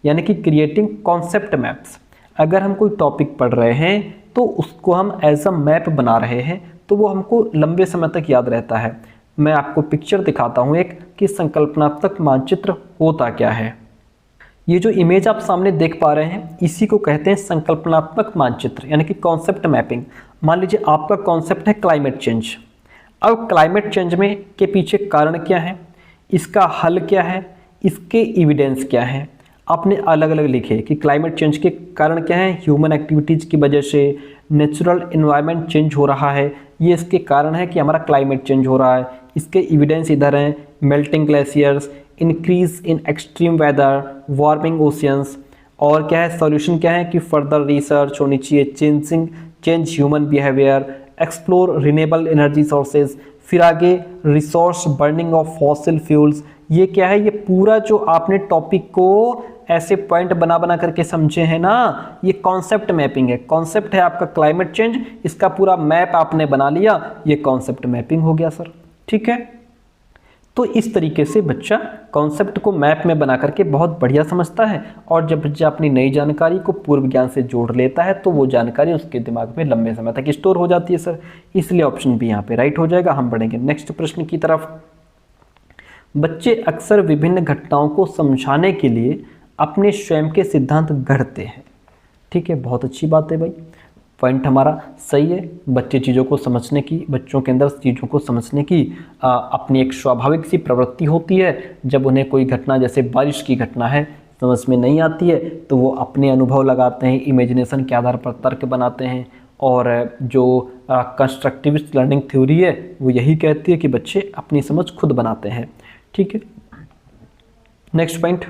यानी कि क्रिएटिंग कॉन्सेप्ट मैप्स। अगर हम कोई टॉपिक पढ़ रहे हैं तो उसको हम एज अ मैप बना रहे हैं तो वो हमको लंबे समय तक याद रहता है। मैं आपको पिक्चर दिखाता हूँ एक, कि संकल्पनात्मक मानचित्र होता क्या है। ये जो इमेज आप सामने देख पा रहे हैं इसी को कहते हैं संकल्पनात्मक मानचित्र, यानी कि कॉन्सेप्ट मैपिंग। मान लीजिए आपका कॉन्सेप्ट है क्लाइमेट चेंज। अब क्लाइमेट चेंज में के पीछे कारण क्या है, इसका हल क्या है, इसके एविडेंस क्या है, आपने अलग अलग लिखे कि क्लाइमेट चेंज के कारण क्या है, ह्यूमन एक्टिविटीज़ की वजह से नेचुरल एनवायरनमेंट चेंज हो रहा है, ये इसके कारण है कि हमारा क्लाइमेट चेंज हो रहा है। इसके एविडेंस इधर हैं, melting glaciers, increase in extreme weather, warming oceans. और क्या है, सॉल्यूशन क्या है कि फर्दर रिसर्च होनी चाहिए, change human behaviour, explore renewable energy sources, फिर आगे resource burning of fossil fuels. ये क्या है, ये पूरा जो आपने टॉपिक को ऐसे पॉइंट बना बना करके समझे हैं ना, ये कॉन्सेप्ट मैपिंग है। कॉन्सेप्ट है आपका क्लाइमेट चेंज, इसका पूरा मैप आपने बना लिया, ये कॉन्सेप्ट मैपिंग हो गया सर। ठीक है, तो इस तरीके से बच्चा कॉन्सेप्ट को मैप में बना करके बहुत बढ़िया समझता है, और जब बच्चा अपनी नई जानकारी को पूर्व ज्ञान से जोड़ लेता है तो वो जानकारी उसके दिमाग में लंबे समय तक स्टोर हो जाती है सर। इसलिए ऑप्शन भी यहाँ पे राइट हो जाएगा। हम बढ़ेंगे नेक्स्ट प्रश्न की तरफ। बच्चे अक्सर विभिन्न घटनाओं को समझाने के लिए अपने स्वयं के सिद्धांत गढ़ते हैं। ठीक है, बहुत अच्छी बात है भाई, पॉइंट हमारा सही है। बच्चे चीज़ों को समझने की, बच्चों के अंदर चीज़ों को समझने की अपनी एक स्वाभाविक सी प्रवृत्ति होती है। जब उन्हें कोई घटना, जैसे बारिश की घटना है, समझ में नहीं आती है तो वो अपने अनुभव लगाते हैं, इमेजिनेशन के आधार पर तर्क बनाते हैं। और जो कंस्ट्रक्टिविस्ट लर्निंग थ्योरी है वो यही कहती है कि बच्चे अपनी समझ खुद बनाते हैं। ठीक है, नेक्स्ट पॉइंट,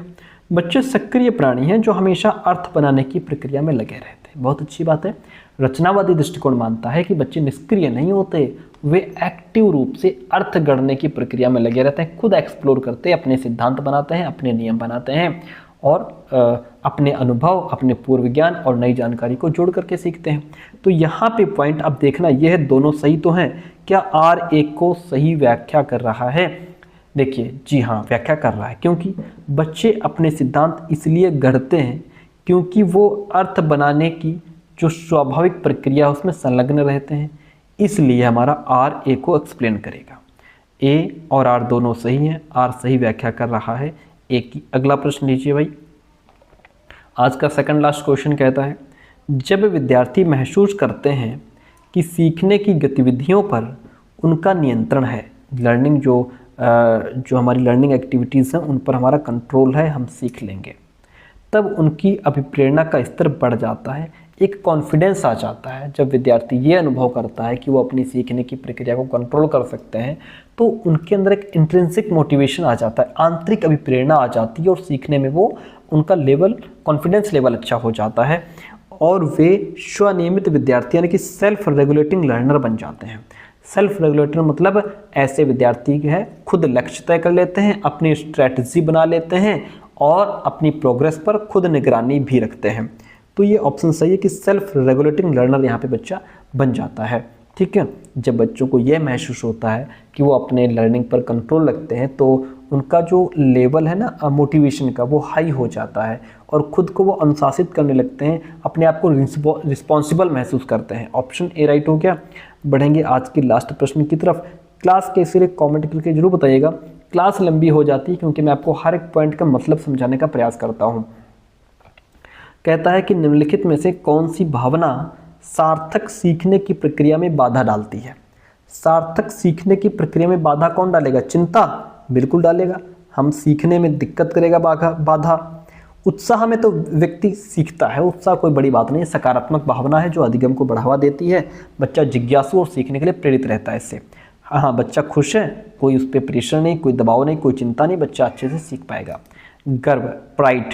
बच्चे सक्रिय प्राणी हैं जो हमेशा अर्थ बनाने की प्रक्रिया में लगे रहते हैं। बहुत अच्छी बात है। रचनावादी दृष्टिकोण मानता है कि बच्चे निष्क्रिय नहीं होते, वे एक्टिव रूप से अर्थ गढ़ने की प्रक्रिया में लगे रहते हैं, खुद एक्सप्लोर करते हैं, अपने सिद्धांत बनाते हैं, अपने नियम बनाते हैं, और अपने अनुभव, अपने पूर्व ज्ञान और नई जानकारी को जोड़ करके सीखते हैं। तो यहाँ पे पॉइंट अब देखना यह है, दोनों सही तो हैं, क्या आर एक को सही व्याख्या कर रहा है? देखिए, जी हाँ, व्याख्या कर रहा है, क्योंकि बच्चे अपने सिद्धांत इसलिए गढ़ते हैं क्योंकि वो अर्थ बनाने की जो स्वाभाविक प्रक्रिया है उसमें संलग्न रहते हैं। इसलिए हमारा आर ए को एक्सप्लेन करेगा। ए और आर दोनों सही हैं, आर सही व्याख्या कर रहा है ए की। अगला प्रश्न लीजिए भाई, आज का सेकंड लास्ट क्वेश्चन कहता है, जब विद्यार्थी महसूस करते हैं कि सीखने की गतिविधियों पर उनका नियंत्रण है, लर्निंग जो हमारी लर्निंग एक्टिविटीज़ हैं उन पर हमारा कंट्रोल है, हम सीख लेंगे, तब उनकी अभिप्रेरणा का स्तर बढ़ जाता है, एक कॉन्फिडेंस आ जाता है। जब विद्यार्थी ये अनुभव करता है कि वो अपनी सीखने की प्रक्रिया को कंट्रोल कर सकते हैं तो उनके अंदर एक इंट्रिंसिक मोटिवेशन आ जाता है, आंतरिक अभिप्रेरणा आ जाती है, और सीखने में वो उनका लेवल, कॉन्फिडेंस लेवल अच्छा हो जाता है, और वे स्वनियमित विद्यार्थी यानी कि सेल्फ रेगुलेटिंग लर्नर बन जाते हैं। सेल्फ रेगुलेटर मतलब ऐसे विद्यार्थी है खुद लक्ष्य तय कर लेते हैं, अपनी स्ट्रैटेजी बना लेते हैं, और अपनी प्रोग्रेस पर खुद निगरानी भी रखते हैं। तो ये ऑप्शन सही है कि सेल्फ रेगुलेटिंग लर्नर यहाँ पे बच्चा बन जाता है। ठीक है, जब बच्चों को यह महसूस होता है कि वो अपने लर्निंग पर कंट्रोल रखते हैं तो उनका जो लेवल है ना मोटिवेशन का, वो हाई हो जाता है, और ख़ुद को वो अनुशासित करने लगते हैं, अपने आप को रिस्पॉन्सिबल महसूस करते हैं। ऑप्शन ए राइट हो गया। बढ़ेंगे आज की लास्ट प्रश्न की तरफ। क्लास के सिरे कॉमेंट करके जरूर बताइएगा। क्लास लंबी हो जाती है क्योंकि मैं आपको हर एक पॉइंट का मतलब समझाने का प्रयास करता हूँ। कहता है कि निम्नलिखित में से कौन सी भावना सार्थक सीखने की प्रक्रिया में बाधा डालती है? सार्थक सीखने की प्रक्रिया में बाधा कौन डालेगा? चिंता बिल्कुल डालेगा, हम सीखने में दिक्कत करेगा बाधा। उत्साह में तो व्यक्ति सीखता है, उत्साह कोई बड़ी बात नहीं है, सकारात्मक भावना है जो अधिगम को बढ़ावा देती है। बच्चा जिज्ञासु और सीखने के लिए प्रेरित रहता है इससे। हाँ, बच्चा खुश है, कोई उस पर प्रेशर नहीं, कोई दबाव नहीं, कोई चिंता नहीं, बच्चा अच्छे से सीख पाएगा। गर्व, प्राइड,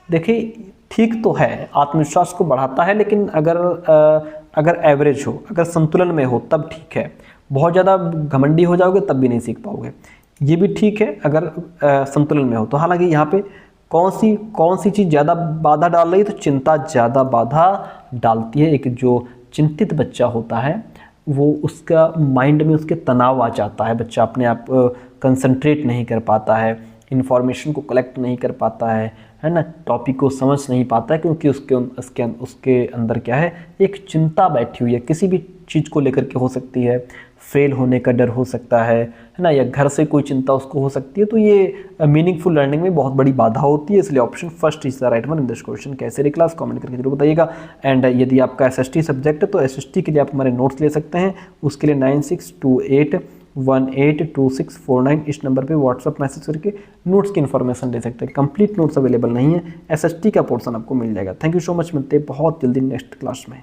देखिए ठीक तो है, आत्मविश्वास को बढ़ाता है, लेकिन अगर एवरेज हो, अगर संतुलन में हो तब ठीक है। बहुत ज़्यादा घमंडी हो जाओगे तब भी नहीं सीख पाओगे। ये भी ठीक है अगर संतुलन में हो तो। हालांकि यहाँ पे कौन सी चीज़ ज़्यादा बाधा डाल रही है, तो चिंता ज़्यादा बाधा डालती है। एक जो चिंतित बच्चा होता है वो उसका माइंड में उसके तनाव आ जाता है, बच्चा अपने आप कंसंट्रेट नहीं कर पाता है, इन्फॉर्मेशन को कलेक्ट नहीं कर पाता है ना, टॉपिक को समझ नहीं पाता है, क्योंकि उसके अंदर क्या है, एक चिंता बैठी हुई है। किसी भी चीज़ को लेकर के हो सकती है, फेल होने का डर हो सकता है ना, या घर से कोई चिंता उसको हो सकती है। तो ये मीनिंगफुल लर्निंग में बहुत बड़ी बाधा होती है, इसलिए option first is the right one in this question. कैसे रही क्लास कमेंट करके जरूर बताइएगा। एंड यदि आपका SST सब्जेक्ट है तो SST के लिए आप हमारे नोट्स ले सकते हैं। उसके लिए 9628182649 इस नंबर पे व्हाट्सअप मैसेज करके नोट्स की इन्फॉर्मेशन ले सकते हैं। कंप्लीट नोट्स अवेलेबल नहीं है, SST का पोर्शन आपको मिल जाएगा। थैंक यू सो मच, मिलते हैं बहुत जल्दी नेक्स्ट क्लास में।